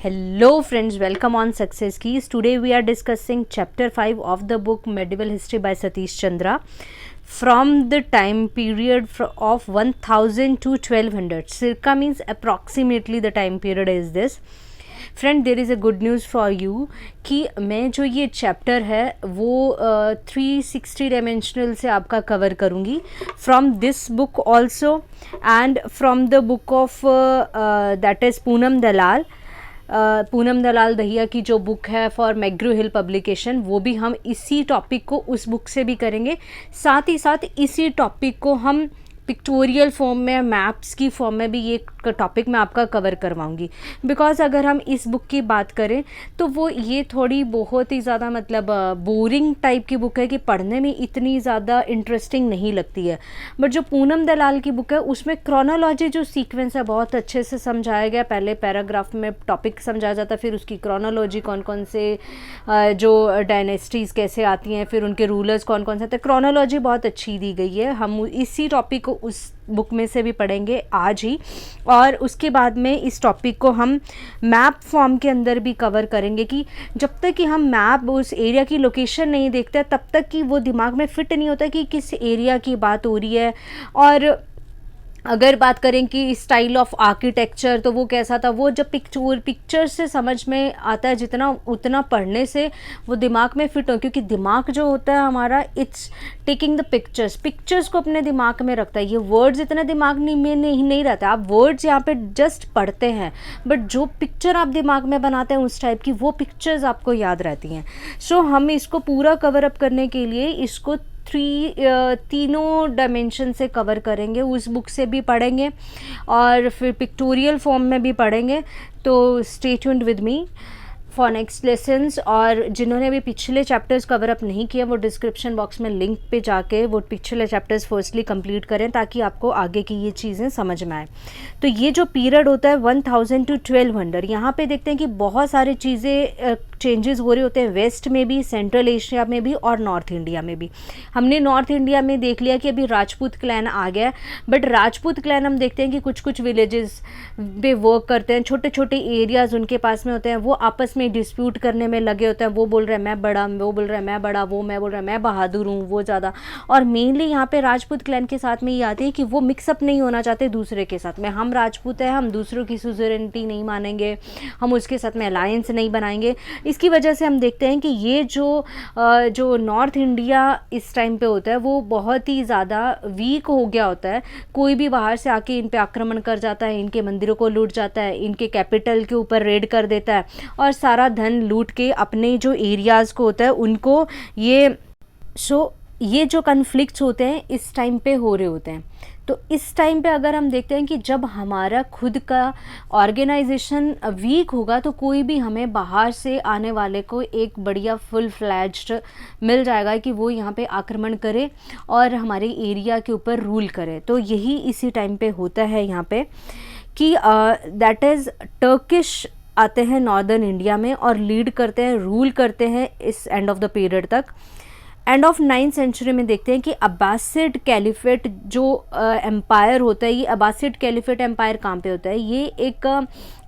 Hello friends, welcome on Success Keys. Today we are discussing chapter 5 of the book Medieval History by Satish Chandra from the time period of 1000 to 1200. Circa means approximately the time period is this. Friend there is a good news for you कि मैं जो ये chapter है वो 360 dimensional से आपका cover करूँगी from this book also and from the book of that is Poonam Dalal Dahiya की जो बुक है फॉर मैग्रू हिल पब्लिकेशन, वो भी हम इसी टॉपिक को उस बुक से भी करेंगे। साथ ही साथ इसी टॉपिक को हम पिक्टोरियल फॉर्म में, मैप्स की फॉर्म में भी ये टॉपिक मैं आपका कवर करवाऊंगी। बिकॉज़ अगर हम इस बुक की बात करें तो वो ये थोड़ी बहुत ही ज़्यादा मतलब बोरिंग टाइप की बुक है कि पढ़ने में इतनी ज़्यादा इंटरेस्टिंग नहीं लगती है। बट जो पूनम दलाल की बुक है उसमें क्रोनोलॉजी जो सीक्वेंस है बहुत अच्छे से समझाया गया। पहले पैराग्राफ में टॉपिक समझाया जाता है, फिर उसकी क्रोनोलॉजी कौन कौन से जो डायनेस्टीज़ कैसे आती हैं, फिर उनके रूलर्स कौन कौन से थे। क्रोनोलॉजी बहुत अच्छी दी गई है। हम इसी टॉपिक को उस बुक में से भी पढ़ेंगे आज ही, और उसके बाद में इस टॉपिक को हम मैप फॉर्म के अंदर भी कवर करेंगे कि जब तक कि हम मैप उस एरिया की लोकेशन नहीं देखते तब तक कि वो दिमाग में फिट नहीं होता कि किस एरिया की बात हो रही है। और अगर बात करें कि स्टाइल ऑफ आर्किटेक्चर तो वो कैसा था, वो जब पिक्चर से समझ में आता है जितना उतना पढ़ने से वो दिमाग में फिट हो, क्योंकि दिमाग जो होता है हमारा इट्स टेकिंग द पिक्चर्स को अपने दिमाग में रखता है। ये वर्ड्स इतना दिमाग में नहीं रहता। आप वर्ड्स यहाँ पे जस्ट पढ़ते हैं बट जो पिक्चर आप दिमाग में बनाते हैं उस टाइप की वो पिक्चर्स आपको याद रहती हैं। सो हम इसको पूरा कवर अप करने के लिए इसको तीनों डायमेंशन से कवर करेंगे। उस बुक से भी पढ़ेंगे और फिर पिक्टोरियल फॉर्म में भी पढ़ेंगे। तो stay tuned with me for next lessons. और जिन्होंने भी पिछले चैप्टर्स कवर अप नहीं किया वो डिस्क्रिप्शन बॉक्स में लिंक पे जाके वो पिछले चैप्टर्स फर्स्टली कंप्लीट करें ताकि आपको आगे की ये चीज़ें समझ में आए। तो ये जो पीरियड होता है 1000 टू 1200, यहाँ पे देखते हैं कि बहुत सारी चीज़ें चेंजेस हो रहे होते हैं, वेस्ट में भी, सेंट्रल एशिया में भी और नॉर्थ इंडिया में भी। हमने नॉर्थ इंडिया में देख लिया कि अभी राजपूत क्लैन आ गया है, बट राजपूत क्लैन हम देखते हैं कि कुछ कुछ विलेजेस पे वर्क करते हैं, छोटे छोटे एरियाज उनके पास में होते हैं, वो आपस में डिस्प्यूट करने में लगे होते हैं। वो बोल रहे हैं मैं बड़ा, वो बोल रहा है मैं बड़ा, वो मैं बोल रहा है मैं बहादुर हूँ, वो ज़्यादा। और मेनली यहाँ पे राजपूत क्लैन के साथ में ये आती है कि वो मिक्सअप नहीं होना चाहते दूसरे के साथ में। हम राजपूत हैं, हम दूसरों की सुजरेनिटी नहीं मानेंगे, हम उसके साथ में अलायंस नहीं बनाएंगे। इसकी वजह से हम देखते हैं कि ये जो नॉर्थ इंडिया इस टाइम पे होता है वो बहुत ही ज़्यादा वीक हो गया होता है। कोई भी बाहर से आके इन पे आक्रमण कर जाता है, इनके मंदिरों को लूट जाता है, इनके कैपिटल के ऊपर रेड कर देता है और सारा धन लूट के अपने जो एरियाज़ को होता है उनको ये जो कन्फ्लिक्ट्स होते हैं इस टाइम पे हो रहे होते हैं। तो इस टाइम पे अगर हम देखते हैं कि जब हमारा खुद का ऑर्गेनाइजेशन वीक होगा तो कोई भी हमें बाहर से आने वाले को एक बढ़िया फुल फ्लैज्ड मिल जाएगा कि वो यहाँ पे आक्रमण करे और हमारे एरिया के ऊपर रूल करे। तो यही इसी टाइम पे होता है यहाँ पे कि दैट इज़ टर्किश आते हैं नॉर्दर्न इंडिया में और लीड करते हैं, रूल करते हैं इस एंड ऑफ द पीरियड तक। एंड ऑफ 9th सेंचुरी में देखते हैं कि अब्बासिड कैलिफेट जो एम्पायर होता है, ये अब्बासिड कैलिफेट एम्पायर कहाँ पे होता है, ये एक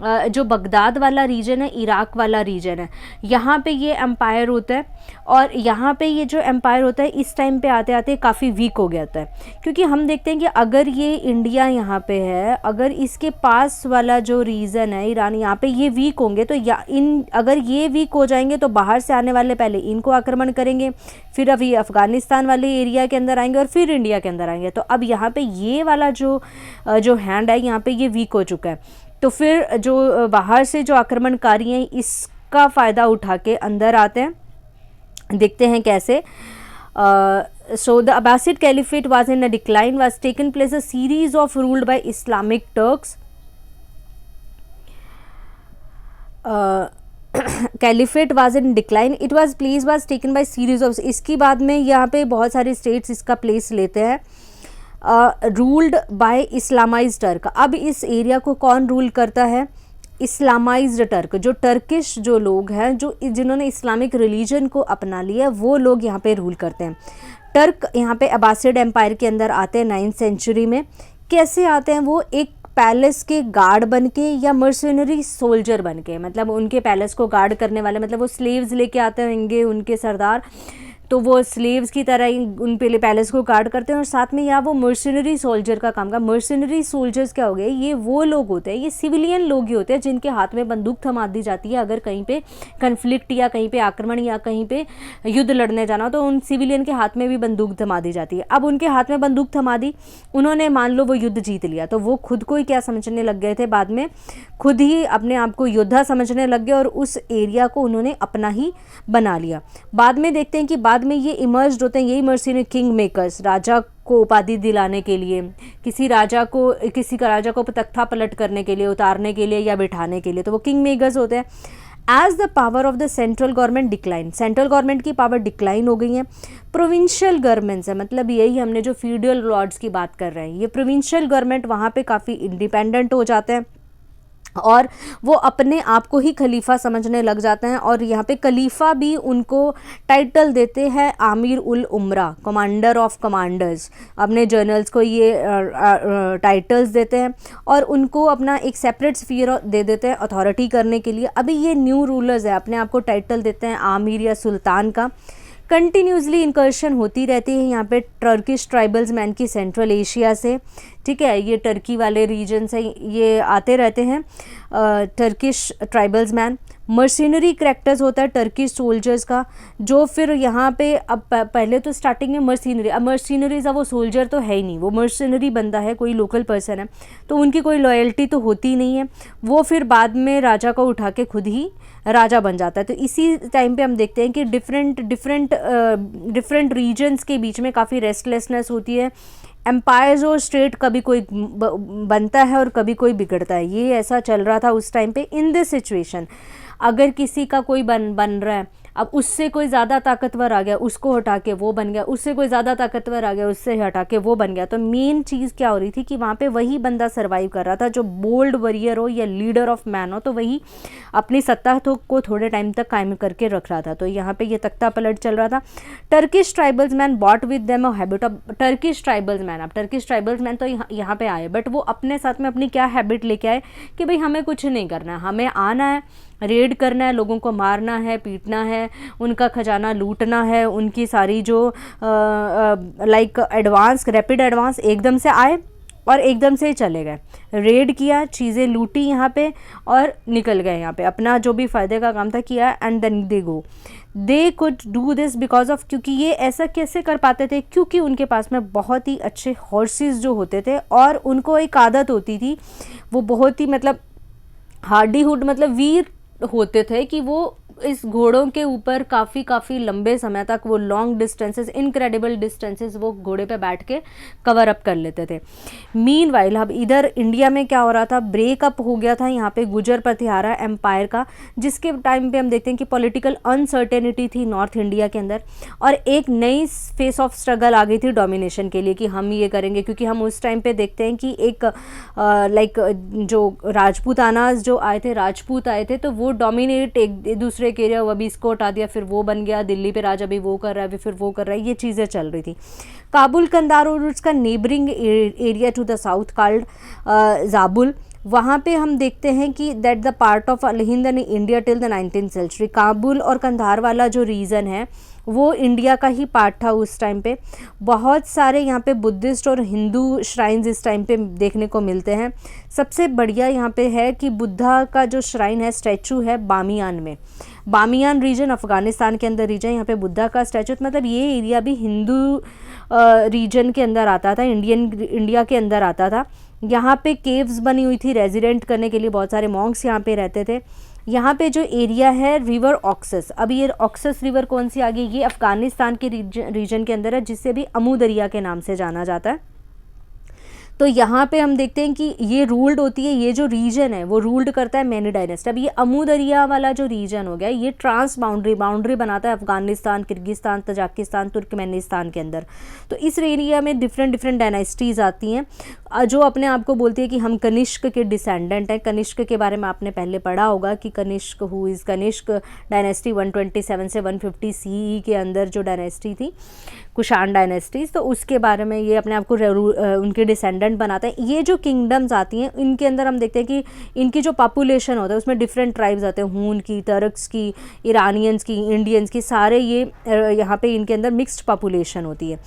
जो बगदाद वाला रीजन है, इराक वाला रीजन है, यहाँ पे ये एम्पायर होता है। और यहाँ पे ये जो एम्पायर होता है इस टाइम पे आते आते काफ़ी वीक हो गया होता है, क्योंकि हम देखते हैं कि अगर ये इंडिया यहाँ पे है, अगर इसके पास वाला जो रीजन है ईरान, यहाँ पे ये वीक होंगे तो अगर ये वीक हो जाएंगे तो बाहर से आने वाले पहले इनको आक्रमण करेंगे, फिर अभी अफ़गानिस्तान वाले एरिया के अंदर आएंगे और फिर इंडिया के अंदर आएंगे। तो अब यहाँ पे ये वाला जो हैंड है यहाँ पे ये वीक हो चुका है। तो फिर जो बाहर से जो आक्रमणकारी हैं इसका फ़ायदा उठा के अंदर आते हैं। देखते हैं कैसे। So the Abbasid Caliphate was in a decline, was taken place a series of ruled by Islamic Turks. Caliphate was in decline, it was place was taken by series of. इसके बाद में यहाँ पे बहुत सारे स्टेट्स इसका place लेते हैं। Ruled by Islamized Turk. अब इस एरिया को कौन रूल करता है? इस्लामाइज्ड टर्क। जो टर्किश जो लोग हैं, जो जिन्होंने इस्लामिक रिलीजन को अपना लिया, वो लोग यहाँ पे रूल करते हैं। टर्क यहाँ पे अब्बासिड एम्पायर के अंदर आते हैं 9th सेंचुरी में। कैसे आते हैं? वो एक पैलेस के गार्ड बन के या मर्सिनरी सोल्जर बन के, मतलब उनके पैलेस को गार्ड करने वाले, मतलब वो स्लेव्स लेके आते होंगे उनके सरदार, तो वो स्लेव्स की तरह ही उन पे पैलेस को गार्ड करते हैं, और साथ में यहाँ वो मर्सिनरी सोल्जर का काम का। मर्सिनरी सोल्जर्स क्या हो गए, ये वो लोग होते हैं, ये सिविलियन लोग ही होते हैं जिनके हाथ में बंदूक थमा दी जाती है अगर कहीं पे कन्फ्लिक्ट या कहीं पे आक्रमण या कहीं पे युद्ध लड़ने जाना हो, तो उन सिविलियन के हाथ में भी बंदूक थमा दी जाती है। अब उनके हाथ में बंदूक थमा दी, उन्होंने मान लो वो युद्ध जीत लिया, तो वो खुद को ही क्या समझने लग गए थे, बाद में खुद ही अपने आप को योद्धा समझने लग गए और उस एरिया को उन्होंने अपना ही बना लिया। बाद में देखते हैं कि बाद में ये इमर्ज्ड होते हैं, यही मर्सिनरी किंग मेकर्स, राजा को उपाधि दिलाने के लिए, किसी का राजा को तख्ता पलट करने के लिए, उतारने के लिए या बिठाने के लिए, तो वो किंग मेकर्स होते हैं। As the power of the central government decline, central government की पावर डिक्लाइन हो गई है। प्रोविंशियल गवर्नमेंट्स है, मतलब यही हमने जो फ्यूडल लॉर्ड्स की बात कर रहे हैं, ये प्रोविंशियल गवर्नमेंट वहाँ पे काफ़ी इंडिपेंडेंट हो जाते हैं और वो अपने आप को ही खलीफा समझने लग जाते हैं। और यहाँ पे खलीफा भी उनको टाइटल देते हैं आमिर उल उमरा, कमांडर ऑफ कमांडर्स, अपने जर्नल्स को ये टाइटल्स देते हैं और उनको अपना एक सेपरेट स्फीयर दे देते हैं अथॉरिटी करने के लिए। अभी ये न्यू रूलर्स है, अपने आप को टाइटल देते हैं आमिर या सुल्तान का। कंटिन्यूसली इंकर्शन होती रहती है यहाँ पे टर्किश ट्राइबल्स मैन की सेंट्रल एशिया से, ठीक है, ये टर्की वाले रीजन से ये आते रहते हैं Turkish tribals man. Mercenary characters होता है टर्किश सोल्जर्स का, जो फिर यहाँ पे अब पहले तो स्टार्टिंग में मर्सिनरी, अब मर्सिनरीज अब वो सोल्जर तो है ही नहीं, वो मर्सिनरी बंदा है, कोई लोकल पर्सन है, तो उनकी कोई लॉयल्टी तो होती नहीं है, वो फिर बाद में राजा को उठा के खुद ही राजा बन जाता है। तो इसी टाइम पे हम देखते हैं कि डिफरेंट रीजन्स के बीच में काफ़ी रेस्टलेसनेस होती है। एम्पायर्स और स्टेट कभी कोई बनता है और कभी कोई बिगड़ता है, ये ऐसा चल रहा था उस टाइम पे। इन दिस सिचुएशन अगर किसी का कोई बन रहा है, अब उससे कोई ज़्यादा ताकतवर आ गया, उसको हटा के वो बन गया, उससे कोई ज़्यादा ताकतवर आ गया, उससे हटा के वो बन गया, तो मेन चीज़ क्या हो रही थी कि वहाँ पे वही बंदा सर्वाइव कर रहा था, जो बोल्ड वॉरियर हो या लीडर ऑफ मैन हो, तो वही अपनी सत्ता को थोड़े टाइम तक कायम करके रख रहा था। तो यहाँ पे ये तख्ता पलट चल रहा था। Turkish tribals man bot with them a habit of Turkish tribals man. अब टर्किश ट्राइबल्स मैन तो यहाँ पे आए, बट वो अपने साथ में अपनी क्या हैबिट लेके आए कि भाई हमें कुछ नहीं करना है, हमें आना है, रेड करना है, लोगों को मारना है, पीटना है, उनका खजाना लूटना है, उनकी सारी जो लाइक एडवांस रैपिड एडवांस एकदम से आए और एकदम से ही चले गए, रेड किया, चीज़ें लूटी यहाँ पे और निकल गए यहाँ पे, अपना जो भी फ़ायदे का काम था किया and then they go. They could do this because of, क्योंकि ये ऐसा कैसे कर पाते थे, क्योंकि उनके पास में बहुत ही अच्छे हॉर्सेस जो होते थे और उनको एक आदत होती थी, वो बहुत ही मतलब हार्डीहुड मतलब वीर होते थे कि वो इस घोड़ों के ऊपर काफ़ी लंबे समय तक वो लॉन्ग डिस्टेंसेस, इनक्रेडिबल डिस्टेंसेस वो घोड़े पे बैठ के कवर अप कर लेते थे। मीनवाइल अब इधर इंडिया में क्या हो रहा था, ब्रेकअप हो गया था यहाँ पे गुजर प्रतिहारा एम्पायर का, जिसके टाइम पे हम देखते हैं कि पॉलिटिकल अनसर्टेनिटी थी नॉर्थ इंडिया के अंदर और एक नई फेस ऑफ स्ट्रगल आ गई थी डोमिनेशन के लिए कि हम ये करेंगे, क्योंकि हम उस टाइम पे देखते हैं कि एक लाइक जो राजपूतानाज जो आए थे, राजपूत आए थे, तो वो डोमिनेट एक दूसरे एक एरिया, वो अभी इसको हटा दिया, फिर वो बन गया, दिल्ली पे राज अभी वो कर रहा है, फिर वो कर रहा है, ये चीज़ें चल रही थी। काबुल कंधार और उसका neighbouring area to the south called Zabul, वहाँ पे हम देखते हैं कि that the part of Al Hind and India till the 19th century. Kabul और कंधार वाला जो रीजन है वो इंडिया का ही पार्ट था उस टाइम पे। बहुत सारे यहाँ पे बुद्धिस्ट और हिंदू श्राइन्स इस टाइम पे देखने को मिलते हैं। सबसे बढ़िया यहाँ पे है कि बुद्धा का जो श्राइन है, स्टैचू है बामियान में, बामियान रीजन अफ़गानिस्तान के अंदर रीजन, यहाँ पे बुद्धा का स्टैचू, मतलब ये एरिया भी हिंदू रीजन के अंदर आता था, इंडिया के अंदर आता था। यहाँ पे केव्स बनी हुई थी रेजिडेंट करने के लिए, बहुत सारे मॉन्क्स यहाँ पे रहते थे। यहाँ पे जो एरिया है रिवर ऑक्सस, अब ये ऑक्सस रिवर कौन सी आ गई, ये अफ़गानिस्तान के रीजन के अंदर है, जिससे भी अमू दरिया के नाम से जाना जाता है। तो यहाँ पे हम देखते हैं कि ये रूल्ड होती है, ये जो रीजन है वो रूल्ड करता है मैनी डायनेस्टी। अब ये अमू दरिया वाला जो रीजन हो गया, ये ट्रांस बाउंड्री बनाता है अफगानिस्तान, किर्गिस्तान, तजाकिस्तान, तुर्कमेनिस्तान के अंदर। तो इस एरिया में डिफरेंट डायनेस्टीज़ आती हैं जो अपने आप को बोलती है कि हम कनिष्क के डिसेंडेंट हैं। कनिष्क के बारे में आपने पहले पढ़ा होगा कि Kanishka who is Kanishka dynasty 127 से 150 CE के अंदर जो डायनेस्टी थी, कुषाण डायनेस्टीज़, तो उसके बारे में ये अपने आप को उनके डिसेंडेंट इंडिपेंडेंट बनाते हैं, ये जो किंगडम्स आती हैं इनके अंदर हम देखते हैं कि इनकी जो पॉपुलेशन होता है उसमें डिफरेंट ट्राइब्स आते हैं, हून की, टर्क्स की, ईरानियंस की, इंडियंस की, सारे ये यहाँ पे इनके अंदर मिक्स्ड पॉपुलेशन होती है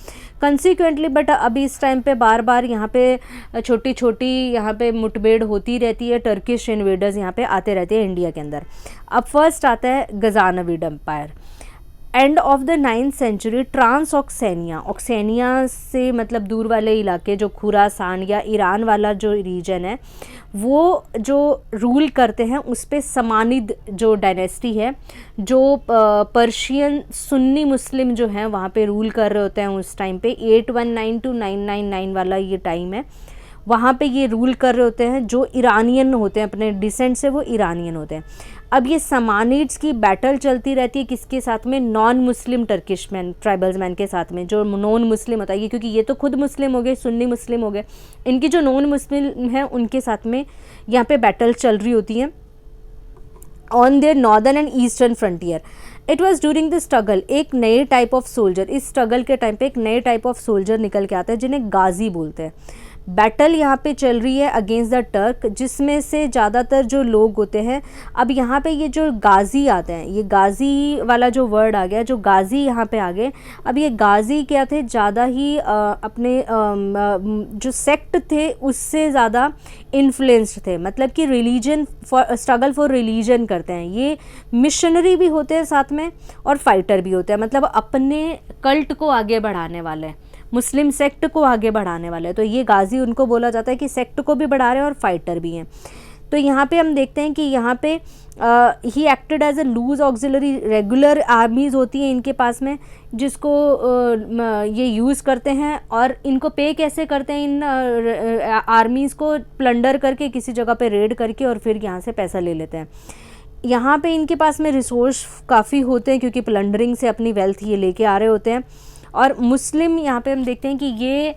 कंसिक्वेंटली। बट अभी इस टाइम पे बार बार यहाँ पे छोटी छोटी यहाँ पे मुठभेड़ होती रहती है, टर्किश इन्वेडर्स यहाँ पे आते रहते हैं इंडिया के अंदर। अब फर्स्ट आता है Ghaznavid empire. End of the 9th century Transoxiana, Oxiana से मतलब दूर वाले इलाके जो खुरासान या ईरान वाला जो रीजन है वो जो रूल करते हैं उस पर समानिद जो डायनेस्टी है, जो पर्शियन सुन्नी मुस्लिम जो हैं वहाँ पे रूल कर रहे होते हैं उस टाइम पे, 819 to 999 वाला ये टाइम है, वहाँ पे ये रूल कर रहे होते हैं जो ईरानियन होते हैं, अपने डिसेंट से वो ईरानियन होते हैं। अब ये समानिड्स की बैटल चलती रहती है किसके साथ में, non Muslim Turkish man, tribals man के साथ में, जो नॉन मुस्लिम होता है ये, क्योंकि ये तो खुद मुस्लिम हो गए, सुन्नी मुस्लिम हो गए, इनकी जो नॉन मुस्लिम हैं उनके साथ में यहाँ पे बैटल चल रही होती है on their northern and eastern frontier. It was during the struggle, एक नए टाइप ऑफ सोल्जर, इस स्ट्रगल के टाइम पे एक नए टाइप ऑफ सोल्जर निकल के आता है जिन्हें गाजी बोलते हैं। बैटल यहाँ पे चल रही है अगेंस्ट द टर्क, जिसमें से ज़्यादातर जो लोग होते हैं, अब यहाँ पे ये जो गाजी आते हैं, ये गाजी वाला जो वर्ड आ गया, जो गाजी यहाँ पे आ गए, अब ये गाजी क्या थे, ज़्यादा ही अपने जो सेक्ट थे उससे ज़्यादा इन्फ्लुएंस्ड थे, मतलब कि religion for struggle for religion करते हैं। ये मिशनरी भी होते हैं साथ में और फाइटर भी होते हैं, मतलब अपने कल्ट को आगे बढ़ाने वाले, मुस्लिम सेक्ट को आगे बढ़ाने वाले। तो ये गाजी उनको बोला जाता है कि सेक्ट को भी बढ़ा रहे हैं और फाइटर भी हैं। तो यहाँ पे हम देखते हैं कि यहाँ पे he acted as a loose auxiliary, regular armies होती हैं इनके पास में जिसको ये यूज़ करते हैं, और इनको पे कैसे करते हैं, इन आर्मीज़ को प्लंडर करके, किसी जगह पे रेड करके, और फिर यहाँ से पैसा ले लेते हैं। यहाँ पे इनके पास में रिसोर्स काफ़ी होते हैं क्योंकि प्लंडरिंग से अपनी वेल्थ ये लेके आ रहे होते हैं। और मुस्लिम यहाँ पे हम देखते हैं कि ये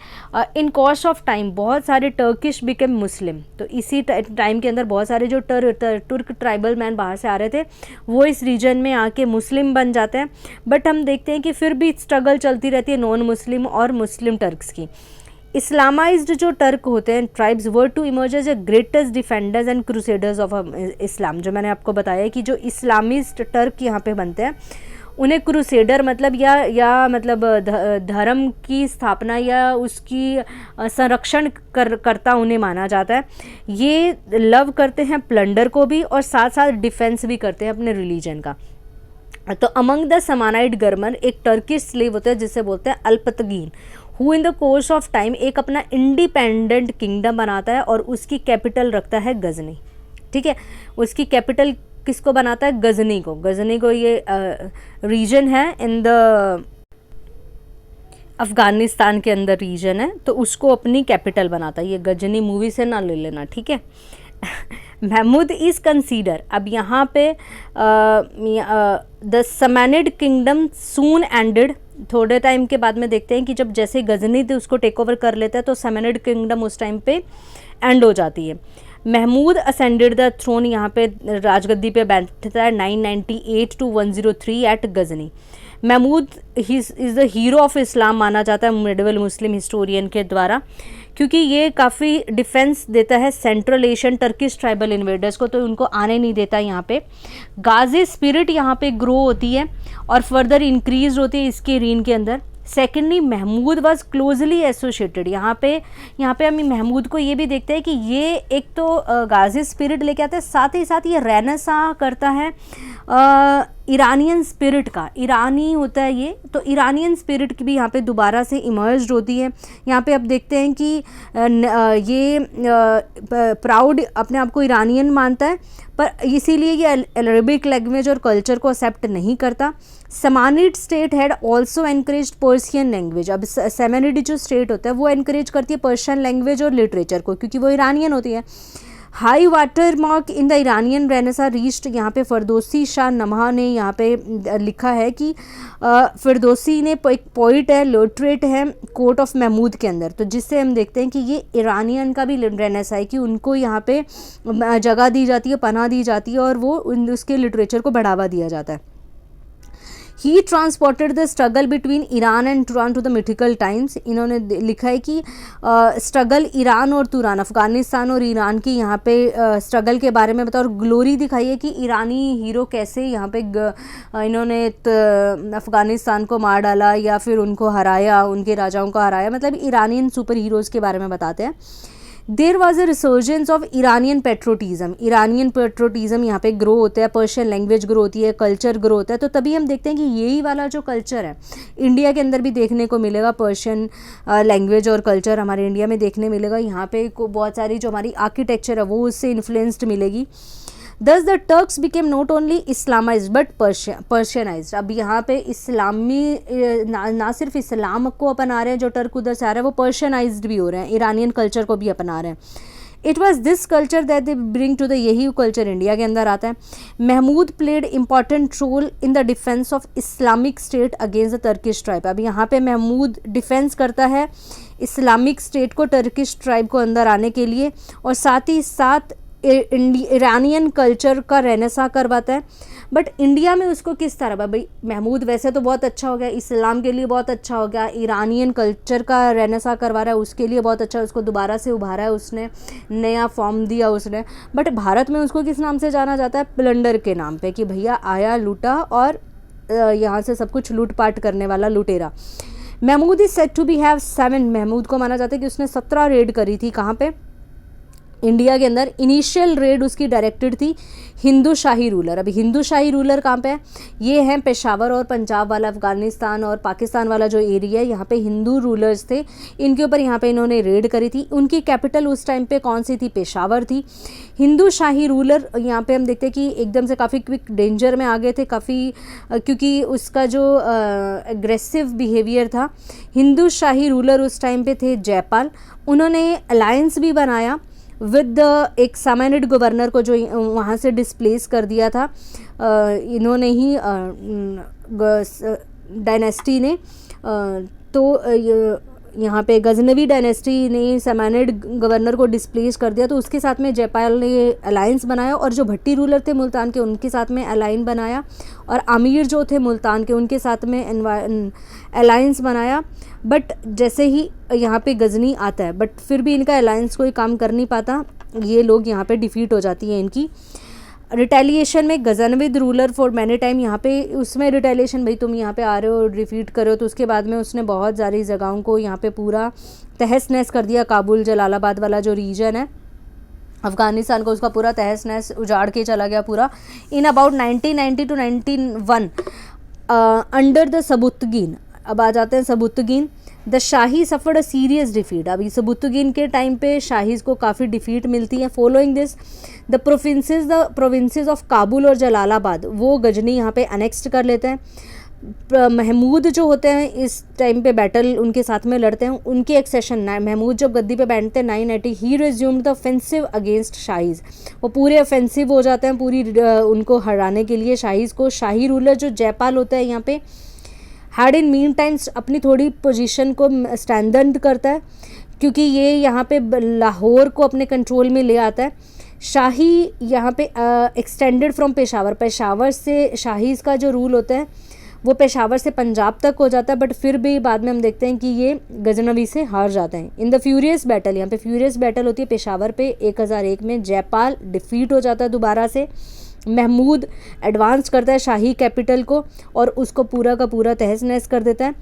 इन कोर्स ऑफ टाइम बहुत सारे टर्किश बिकेम मुस्लिम, तो इसी टाइम के अंदर बहुत सारे जो तुर्क ट्राइबल मैन बाहर से आ रहे थे वो इस रीजन में आके मुस्लिम बन जाते हैं। बट हम देखते हैं कि फिर भी स्ट्रगल चलती रहती है नॉन मुस्लिम और मुस्लिम टर्क्स की। इस्लामाइज्ड जो टर्क होते हैं tribes were to emerge as a greatest defenders and crusaders of Islam, जो मैंने आपको बताया कि जो इस्लामिस्ट टर्क यहाँ पे बनते हैं उन्हें क्रूसेडर मतलब या मतलब धर्म की स्थापना या उसकी संरक्षण करता उन्हें माना जाता है। ये लव करते हैं प्लंडर को भी और साथ साथ डिफेंस भी करते हैं अपने रिलीजन का। तो अमंग द समानाइट गरमन एक टर्किश स्लेव होता है जिसे बोलते हैं Alptigin, who in the course of time एक अपना इंडिपेंडेंट किंगडम बनाता है और उसकी कैपिटल रखता है गजनी। ठीक है, उसकी कैपिटल किसको बनाता है, गजनी को। गजनी को ये रीजन है इन द अफ़गानिस्तान के अंदर द है, तो उसको अपनी कैपिटल बनाता है। ये गजनी मूवी से ना ले लेना, ठीक है। महमूद इज़ कंसीडर, अब यहाँ पे द समानिड किंगडम सून एंडेड, थोड़े टाइम के बाद में देखते हैं कि जब जैसे गजनी थे उसको टेक ओवर कर लेता है तो समानिड किंगडम उस टाइम पे एंड हो जाती है। महमूद असेंडेड द थ्रोन, यहाँ पे राजगद्दी पे बैठता है 998 to 103 at Ghazni. Mahmud is the hero of Islam माना जाता है मिडिवल मुस्लिम हिस्टोरियन के द्वारा, क्योंकि ये काफ़ी डिफेंस देता है central Asian Turkish tribal invaders को, तो उनको आने नहीं देता यहाँ पे। गाजी स्पिरिट यहाँ पे ग्रो होती है और फर्दर इंक्रीज होती है इसके रीन के अंदर। Secondly Mahmud was closely associated, यहाँ पे हम महमूद को ये भी देखते हैं कि ये एक तो गाजी स्पिरिट लेके आता है, साथ ही साथ ये रेनेसां करता है ईरानियन स्पिरिट का, ईरानी होता है ये, तो ईरानियन स्पिरिट की भी यहाँ पे दोबारा से इमर्ज होती है। यहाँ पे अब देखते हैं कि ये प्राउड अपने आप को ईरानियन मानता है, पर इसीलिए ये अरबिक लैंग्वेज और कल्चर को एक्सेप्ट नहीं करता। Samanid state had also encourage Persian language, अब समानिड जो स्टेट होता है वो एनकरेज करती है पर्शियन लैंग्वेज और लिटरेचर को, क्योंकि वो ईरानियन होती है। High water mark in the Iranian Renaissance reached, यहाँ पे फरदोसी शाह नमहा ने यहाँ पे लिखा है कि फरदोसी ने एक पोइट है, लिटरेट है कोर्ट ऑफ महमूद के अंदर, तो जिससे हम देखते हैं कि ये ईरानियन का भी रेनेसा है कि उनको यहाँ पे जगह दी जाती है, पनाह दी जाती है और वो उसके लिटरेचर को बढ़ावा दिया जाता है। He transported the struggle between Iran and Turan to the mythical times. इन्होंने लिखा है कि स्ट्रगल ईरान और तुरान, अफ़गानिस्तान और ईरान की यहाँ पे स्ट्रगल के बारे में बताया और ग्लोरी दिखाई है कि ईरानी हीरो कैसे यहाँ पे इन्होंने अफ़गानिस्तान को मार डाला या फिर उनको हराया, उनके राजाओं को हराया, मतलब ईरानियन सुपर हीरोज़ के बारे में बताते हैं। There was a resurgence of Iranian patriotism, Iranian patriotism यहाँ पे ग्रो होता है, पर्शियन लैंग्वेज ग्रो होती है, कल्चर ग्रो होता है। तो तभी हम देखते हैं कि यही वाला जो कल्चर है इंडिया के अंदर भी देखने को मिलेगा, पर्शियन लैंग्वेज और कल्चर हमारे इंडिया में देखने मिलेगा। यहाँ पे बहुत सारी जो हमारी आर्किटेक्चर है वो उससे इन्फ्लुएंस्ड मिलेगी। Thus the Turks became not only Islamized but Persianized। अब यहाँ पे इस्लामी ना सिर्फ इस्लाम को अपना रहे हैं जो टर्क उधर से आ रहे हैं, वो पर्शियनाइज्ड भी हो रहे हैं, ईरानियन कल्चर को भी अपना रहे हैं। It was this culture that they bring to the, यही कल्चर इंडिया के अंदर आता है। Mahmud played important role in the defence of Islamic state against the Turkish tribe. अब यहाँ पे महमूद डिफेंस करता है इस्लामिक स्टेट को टर्किश ट्राइब को अंदर आने के लिए, और साथ ही साथ ईरानियन कल्चर का रेनेसा करवाता है। बट इंडिया में उसको किस तरह, भाई महमूद वैसे तो बहुत अच्छा हो गया, इस्लाम के लिए बहुत अच्छा हो गया, ईरानियन कल्चर का रेनेसा करवा रहा है उसके लिए बहुत अच्छा, उसको दोबारा से उभारा है उसने, नया फॉर्म दिया उसने। बट भारत में उसको किस नाम से जाना जाता है? प्लंडर के नाम पे, कि भैया आया लूटा और यहाँ से सब कुछ लूटपाट करने वाला लुटेरा। Mahmud is said to be have 7, Mahmud को माना जाता है कि उसने 17 रेड करी थी। कहाँ पे? इंडिया के अंदर। इनिशियल रेड उसकी डायरेक्टेड थी हिंदू शाही रूलर। अभी हिंदू शाही रूलर कहाँ पे है? ये हैं पेशावर और पंजाब वाला, अफ़गानिस्तान और पाकिस्तान वाला जो एरिया है, यहाँ पे हिंदू रूलर्स थे, इनके ऊपर यहाँ पे इन्होंने रेड करी थी। उनकी कैपिटल उस टाइम पे कौन सी थी? पेशावर थी। हिंदू शाही रूलर यहाँ पे हम देखते हैं कि एकदम से काफ़ी क्विक डेंजर में आ गए थे काफ़ी, क्योंकि उसका जो एग्रेसिव बिहेवियर था। हिंदू शाही रूलर उस टाइम पे थे जयपाल। उन्होंने अलायंस भी बनाया विद एक सामानिड गवर्नर को जो वहाँ से डिस्प्लेस कर दिया था इन्होंने ही डायनेस्टी ने। तो यहाँ पे गजनवी डायनेस्टी ने सामानिड गवर्नर को डिस्प्लेस कर दिया, तो उसके साथ में जयपाल ने अलायंस बनाया, और जो भट्टी रूलर थे मुल्तान के उनके साथ में अलाइन बनाया, और अमीर जो थे मुल्तान के उनके साथ में अलायंस बनाया। बट जैसे ही यहाँ पे गजनी आता है, बट फिर भी इनका अलायंस कोई काम कर नहीं पाता, ये लोग यहाँ पे डिफीट हो जाती है इनकी। रिटेलिएशन में Ghaznavid ruler for many time, यहाँ पे उसमें रिटेलिएशन, भाई तुम यहाँ पे आ रहे हो डिफीट करो, तो उसके बाद में उसने बहुत सारी जगहों को यहाँ पे पूरा तहस नहस कर दिया। काबुल जलालाबाद वाला जो रीजन है अफ़गानिस्तान को, उसका पूरा तहस नहस उजाड़ के चला गया पूरा। In about 1990 to 1991 under the Sabuktigin. अब आ जाते हैं Sabuktigin. The Shahi suffered a serious defeat. अभी सबुतगीन के टाइम पे शाहीज़ को काफ़ी डिफीट मिलती है। Following this the provinces of Kabul और जलालाबाद वो गजनी यहाँ पे अनेक्स्ट कर लेते हैं। महमूद जो होते हैं इस टाइम पे बैटल उनके साथ में लड़ते हैं। उनके एक सेशन महमूद जब गद्दी पे बैठते हैं 980, ही रिज्यूम्ड द ऑफेंसिव अगेंस्ट शाहीज़। वो पूरे ऑफेंसिव हो जाते हैं पूरी उनको हराने के लिए शाहीज़ को। शाही रूलर जो जयपाल होता है यहाँ पे हैड इन मीन टाइम्स अपनी थोड़ी पोजीशन को स्ट्रेंथन करता है, क्योंकि ये यहाँ पे लाहौर को अपने कंट्रोल में ले आता है। शाही यहाँ पे एक्सटेंडेड फ्रॉम पेशावर, पेशावर से शाहीज़ का जो रूल होता है वो पेशावर से पंजाब तक हो जाता है, बट फिर भी बाद में हम देखते हैं कि ये गजनवी से हार जाते हैं। इन द फ्यूरियस बैटल, यहाँ पे फ्यूरियस बैटल होती है पेशावर पे 1001 में, जयपाल डिफीट हो जाता है दोबारा से। महमूद एडवांस करता है शाही कैपिटल को और उसको पूरा का पूरा तहस नहस कर देता है।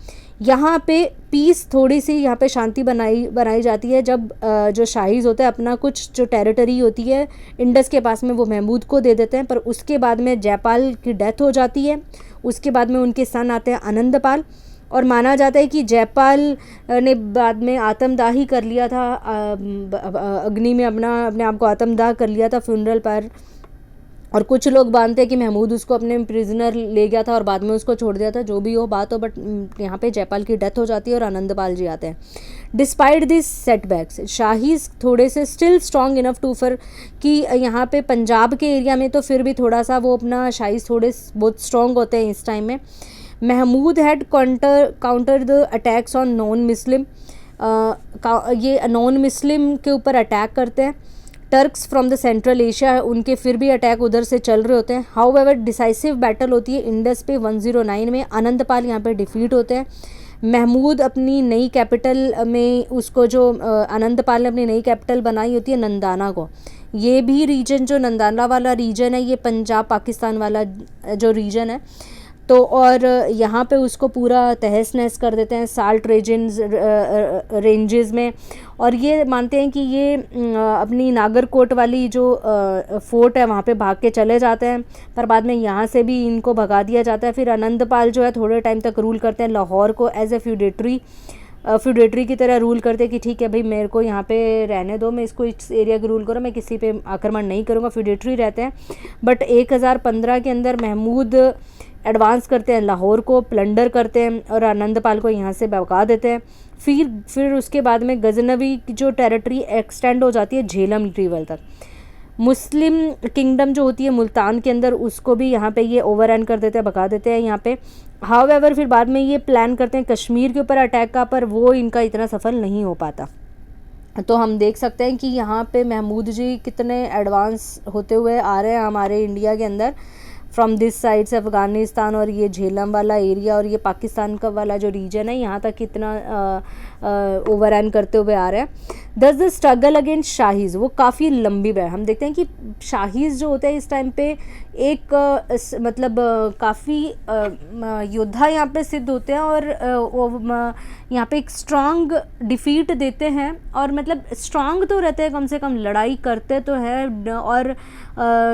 यहाँ पे पीस थोड़ी सी यहाँ पे शांति बनाई जाती है जब जो शाहीज़ होता है अपना कुछ जो टेरिटरी होती है इंडस के पास में वो महमूद को दे देते हैं। पर उसके बाद में जयपाल की डेथ हो जाती है। उसके बाद में उनके सन आते हैं आनंदपाल, और माना जाता है कि जयपाल ने बाद में आत्मदाह ही कर लिया था, अग्नि में अपने आप को आत्मदाह कर लिया था फ्यूनरल पर। और कुछ लोग मानते हैं कि महमूद उसको अपने प्रिजनर ले गया था और बाद में उसको छोड़ दिया था। जो भी हो बात हो, बट यहाँ पे जयपाल की डेथ हो जाती है और आनंदपाल जी आते हैं। डिस्पाइट दिस सेटबैक्स, शाहीज़ थोड़े से स्टिल स्ट्रॉन्ग इनफ टू फर कि यहाँ पे पंजाब के एरिया में तो फिर भी थोड़ा सा वो अपना शाहीज़ थोड़े बहुत स्ट्रॉन्ग होते हैं इस टाइम में। Mahmud had counter the attacks on non Muslim, ये नॉन मुस्लिम के ऊपर अटैक करते हैं। Turks from the central Asia, उनके फिर भी अटैक उधर से चल रहे होते हैं। हाउ एवर डिसाइसिव बैटल होती है इंडस पे 109 में, आनंदपाल यहाँ पे डिफीट होते हैं। महमूद अपनी नई कैपिटल में, उसको जो आनंदपाल ने अपनी नई कैपिटल बनाई होती है नंदाना को, ये भी रीजन जो नंदाना वाला रीजन है ये पंजाब पाकिस्तान वाला जो रीजन है, तो और यहाँ पे उसको पूरा तहस नहस कर देते हैं साल्ट रेंजेस में। और ये मानते हैं कि ये अपनी नागरकोट वाली जो फोर्ट है वहाँ पे भाग के चले जाते हैं, पर बाद में यहाँ से भी इनको भगा दिया जाता है। फिर आनंदपाल जो है थोड़े टाइम तक रूल करते हैं लाहौर को एज ए फ्यूडेटरी की तरह रूल करते हैं कि ठीक है भाई मेरे को यहाँ पे रहने दो, मैं इसको इस एरिया की रूल करूँ, मैं किसी पे आक्रमण नहीं करूँगा, फ्यूडेटरी रहते हैं। बट 1015 के अंदर महमूद एडवांस करते हैं, लाहौर को प्लंडर करते हैं और आनंदपाल को यहाँ से भगा देते हैं। फिर उसके बाद में गजनवी की जो टेरिटरी एक्सटेंड हो जाती है झेलम रिवर तक। मुस्लिम किंगडम जो होती है मुल्तान के अंदर, उसको भी यहाँ पे ये ओवररन कर देते हैं, भगा देते हैं यहाँ पे। हाउएवर फिर बाद में ये प्लान करते हैं कश्मीर के ऊपर अटैक का, पर वो इनका इतना सफल नहीं हो पाता। तो हम देख सकते हैं कि यहाँ पे महमूद जी कितने एडवांस होते हुए आ रहे हैं हमारे इंडिया के अंदर, फ्रॉम दिस साइड से अफ़गानिस्तान और ये झेलम वाला एरिया और ये पाकिस्तान का वाला जो रीजन है यहाँ तक कितना ओवररन करते हुए आ रहे हैं। दस द स्ट्रगल अगेंस्ट शाहीज़, वो काफ़ी लंबी है। हम देखते हैं कि शाहीज़ जो होते हैं इस टाइम पे एक मतलब काफ़ी योद्धा यहाँ पे सिद्ध होते हैं और यहाँ पे एक स्ट्रांग डिफीट देते हैं, और मतलब स्ट्रांग तो रहते हैं, कम से कम लड़ाई करते तो हैं और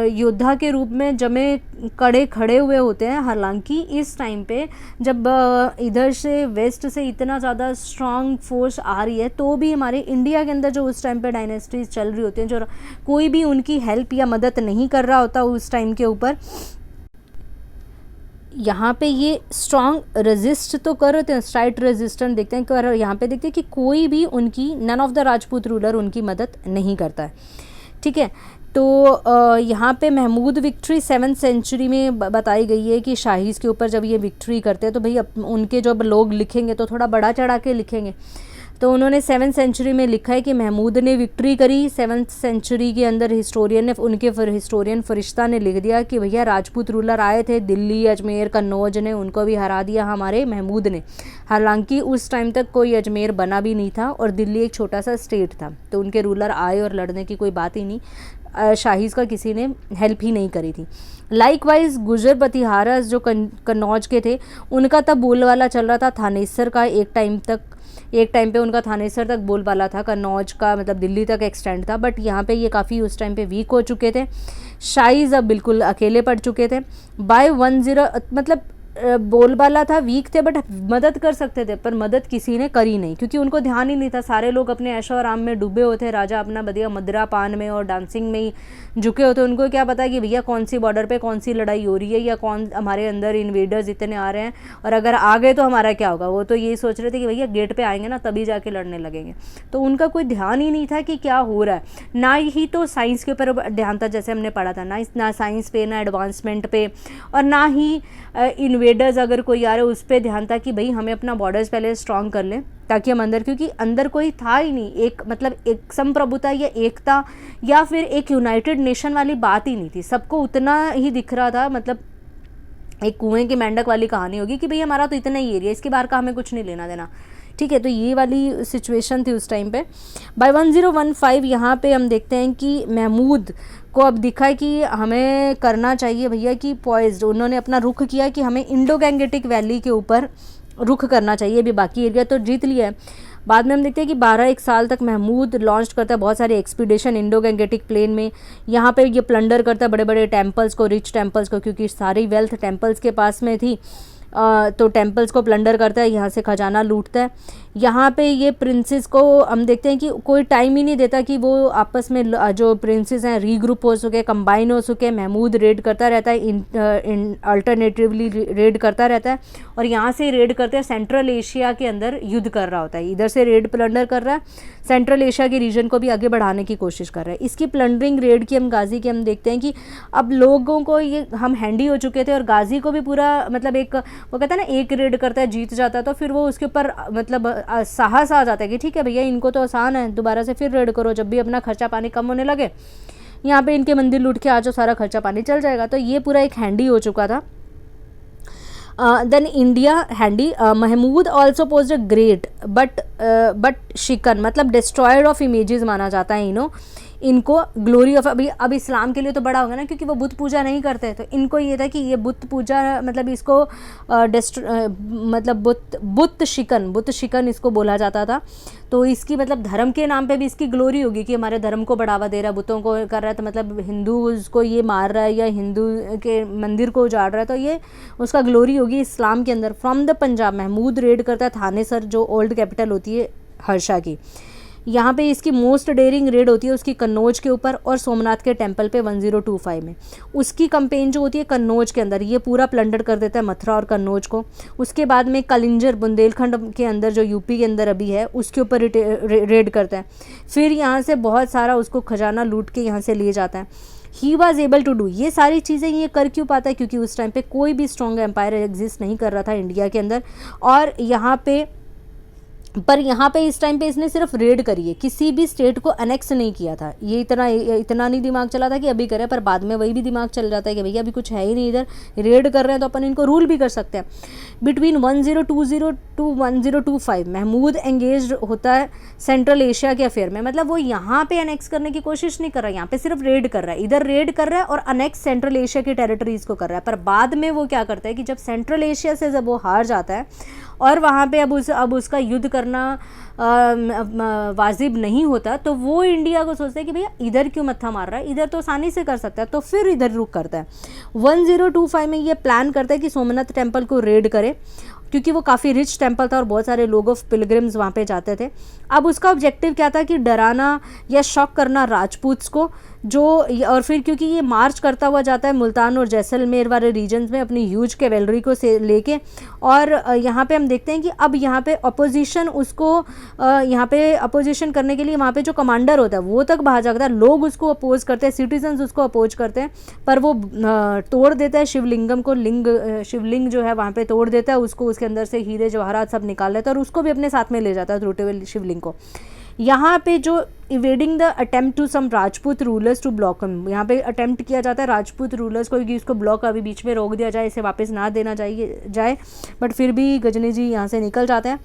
योद्धा के रूप में जमे कड़े खड़े हुए होते हैं। हालांकि इस टाइम पे जब इधर से वेस्ट से इतना ज़्यादा स्ट्रांग फोर्स आ रही है, तो भी हमारे इंडिया के अंदर जो उस टाइम पे डायनेस्टीज चल रही होती हैं, जो कोई भी उनकी हेल्प या मदद नहीं कर रहा होता उस टाइम के ऊपर, यहाँ पे ये स्ट्रांग रेजिस्ट तो कर रहे थे, स्ट्राइट रेजिस्टेंट देखते हैं। और यहाँ पे देखते हैं कि कोई भी उनकी, none of the Rajput ruler उनकी मदद नहीं करता है। ठीक है, तो यहाँ पे महमूद विक्ट्री 7th सेंचुरी में बताई गई है कि शाहीज़ के ऊपर जब ये विक्ट्री करते हैं तो भाई उनके जब लोग लिखेंगे तो थोड़ा बड़ा चढ़ा के लिखेंगे। तो उन्होंने 7th सेंचुरी में लिखा है कि महमूद ने विक्ट्री करी। 7th सेंचुरी के अंदर हिस्टोरियन फरिश्ता ने लिख दिया कि भैया राजपूत रूलर आए थे दिल्ली, अजमेर, कन्नौज ने, उनको भी हरा दिया हमारे महमूद ने। हालांकि उस टाइम तक कोई अजमेर बना भी नहीं था और दिल्ली एक छोटा सा स्टेट था, तो उनके रूलर आए और लड़ने की कोई बात ही नहीं, शाहीज़ का किसी ने हेल्प ही नहीं करी थी। लाइकवाइज गुजर बतिहारस जो कन्नौज के थे, उनका तब बोलबाला चल रहा था थानेसर का। एक टाइम पे उनका थानेसर तक बोलबाला था, कन्नौज का मतलब दिल्ली तक एक्सटेंड था, बट यहाँ पे ये काफ़ी उस टाइम पे वीक हो चुके थे। शाहीज़ अब बिल्कुल अकेले पड़ चुके थे। बाय 10 मतलब बोलबाला था, वीक थे, बट मदद कर सकते थे, पर मदद किसी ने करी नहीं क्योंकि उनको ध्यान ही नहीं था। सारे लोग अपने ऐशो आराम में डूबे होते, राजा अपना बढ़िया मदिरा पान में और डांसिंग में ही झुके होते। उनको क्या पता कि भैया कौन सी बॉर्डर पे कौन सी लड़ाई हो रही है या कौन हमारे अंदर इन्वेडर्स इतने आ रहे हैं, और अगर आ गए तो हमारा क्या होगा। वो तो यही सोच रहे थे कि भैया गेट पे आएंगे ना तभी जाके लड़ने लगेंगे। तो उनका कोई ध्यान ही नहीं था कि क्या हो रहा है। ना ही तो साइंस के ऊपर ध्यान था, जैसे हमने पढ़ा था, ना साइंस पे, ना एडवांसमेंट पे, और ना ही इन्वेडर्स अगर कोई आ रहे उस पर ध्यान था कि भाई हमें अपना बॉर्डर्स पहले स्ट्रॉन्ग कर लें ताकि हम अंदर, क्योंकि अंदर कोई था ही नहीं, एक मतलब एक संप्रभुता या एकता या फिर एक यूनाइटेड नेशन वाली बात ही नहीं थी। सबको उतना ही दिख रहा था, मतलब एक कुएं के मेंढक वाली कहानी होगी कि भाई हमारा तो इतना ही एरिया, इसके बाहर का हमें कुछ नहीं लेना देना। ठीक है, तो ये वाली सिचुएशन थी उस टाइम पे। बाय 1015 यहाँ पे हम देखते हैं कि महमूद को अब दिखा है कि हमें करना चाहिए भैया कि पॉइज्ड, उन्होंने अपना रुख किया कि हमें इंडो गैंगेटिक वैली के ऊपर रुख करना चाहिए। अभी बाकी एरिया तो जीत लिया है। बाद में हम देखते हैं कि 12 साल तक महमूद लॉन्च करता है बहुत सारे एक्सपीडिशन इंडो गैंगेटिक प्लेन में। यहाँ पे ये प्लंडर करता है बड़े बड़े टेम्पल्स को, रिच टेम्पल्स को, क्योंकि सारी वेल्थ टेम्पल्स के पास में थी। तो टेम्पल्स को प्लंडर करता है, यहाँ से खजाना लूटता है। यहाँ पे ये प्रिंसेस को हम देखते हैं कि कोई टाइम ही नहीं देता कि वो आपस में जो प्रिंसेस हैं रीग्रुप हो सके, कंबाइन हो सके। महमूद रेड करता रहता है, अल्टरनेटिवली रेड करता रहता है, और यहाँ से रेड करते हैं सेंट्रल एशिया के अंदर युद्ध कर रहा होता है। इधर से रेड प्लंडर कर रहा है, सेंट्रल एशिया के रीजन को भी आगे बढ़ाने की कोशिश कर रहे हैं। इसकी प्लंडरिंग रेड की हम गाजी की हम देखते हैं कि अब लोगों को ये हम हैंडी हो चुके थे और गाजी को भी पूरा मतलब एक वो कहता है ना, एक रेड करता है जीत जाता है, तो फिर वो उसके ऊपर मतलब साहस आ जाता है कि ठीक है भैया इनको तो आसान है, दोबारा से फिर रेड करो, जब भी अपना खर्चा पानी कम होने लगे यहाँ पे इनके मंदिर लूट के आ जाओ, सारा खर्चा पानी चल जाएगा। तो ये पूरा एक हैंडी हो चुका था। Then India handy Mahmud also posed a great बट शिकन मतलब डिस्ट्रॉयड ऑफ इमेजेस माना जाता है इनको ग्लोरी ऑफ अब इस्लाम के लिए तो बड़ा होगा ना, क्योंकि वो बुत पूजा नहीं करते, तो इनको ये था कि ये बुत पूजा मतलब इसको मतलब बुत शिकन इसको बोला जाता था। तो इसकी मतलब धर्म के नाम पे भी इसकी ग्लोरी होगी कि हमारे धर्म को बढ़ावा दे रहा है, बुतों को कर रहा है, तो मतलब हिंदू उसको ये मार रहा है या हिंदू के मंदिर को उजाड़ रहा है, तो ये उसका ग्लोरी होगी इस्लाम के अंदर। From the Punjab Mahmud raid करता है थानेसर जो ओल्ड कैपिटल होती है हर्षा की। यहाँ पे इसकी मोस्ट डेयरिंग रेड होती है उसकी कन्नौज के ऊपर और सोमनाथ के टेंपल पे 1025 में। उसकी कंपेन जो होती है कन्नौज के अंदर, ये पूरा प्लंडर कर देता है मथुरा और कन्नौज को। उसके बाद में कलिंजर बुंदेलखंड के अंदर जो यूपी के अंदर अभी है उसके ऊपर रेड करता है। फिर यहाँ से बहुत सारा उसको खजाना लूट के यहाँ से ले जाता है। He was able to do ये सारी चीज़ें ये कर क्यों पाता है, क्योंकि उस टाइम पे कोई भी स्ट्रॉन्ग एम्पायर एग्जिस्ट नहीं कर रहा था इंडिया के अंदर। और यहाँ पे इस टाइम पे इसने सिर्फ रेड करी है, किसी भी स्टेट को अनेक्स नहीं किया था। ये इतना नहीं दिमाग चला था कि अभी करे, पर बाद में वही भी दिमाग चल जाता है कि भैया अभी कुछ है ही नहीं इधर, रेड कर रहे हैं तो अपन इनको रूल भी कर सकते हैं। बिटवीन 1020 टू 1025 महमूद एंगेज होता है सेंट्रल एशिया के अफेयर में। मतलब वो यहाँ पे अनेक्स करने की कोशिश नहीं कर रहा है, यहाँ पे सिर्फ रेड कर रहा है, इधर रेड कर रहा है और अनेक्स सेंट्रल एशिया की टेरिटरीज को कर रहा है। पर बाद में वो क्या करता है कि जब सेंट्रल एशिया से जब वो हार जाता है और वहाँ पे अब उसका युद्ध करना वाजिब नहीं होता, तो वो इंडिया को सोचता है कि भैया इधर क्यों मत्था मार रहा है, इधर तो आसानी से कर सकता है, तो फिर इधर रुक करता है। 1025 में ये प्लान करता है कि सोमनाथ टेम्पल को रेड करे, क्योंकि वो काफ़ी रिच टेम्पल था और बहुत सारे लोग ऑफ पिलग्रिम्स वहाँ पे जाते थे। अब उसका ऑब्जेक्टिव क्या था कि डराना या शॉक करना राजपूत्स को, जो और फिर क्योंकि ये मार्च करता हुआ जाता है मुल्तान और जैसलमेर वाले रीजन्स में अपनी ह्यूज कैवेलरी को से लेके, और यहाँ पे हम देखते हैं कि अब यहाँ पे अपोजिशन उसको यहाँ पे अपोजिशन करने के लिए वहाँ पे जो कमांडर होता है वो तक बाहर जाता है, लोग उसको अपोज करते हैं, सिटीजन्स उसको अपोज करते हैं, पर वो तोड़ देता है शिवलिंगम को, शिवलिंग जो है वहाँ पे तोड़ देता है उसको, उसके अंदर से हीरे जवाहरात सब निकाल लेता है और उसको भी अपने साथ में ले जाता है टूटे हुए शिवलिंग को। यहाँ पे जो evading the attempt to some Rajput rulers to block him, यहाँ पे अटेम्प्ट किया जाता है राजपूत रूलर्स को कि इसको ब्लॉक अभी बीच में रोक दिया जाए, इसे वापस ना देना जाए, बट फिर भी गजनी जी यहाँ से निकल जाते हैं।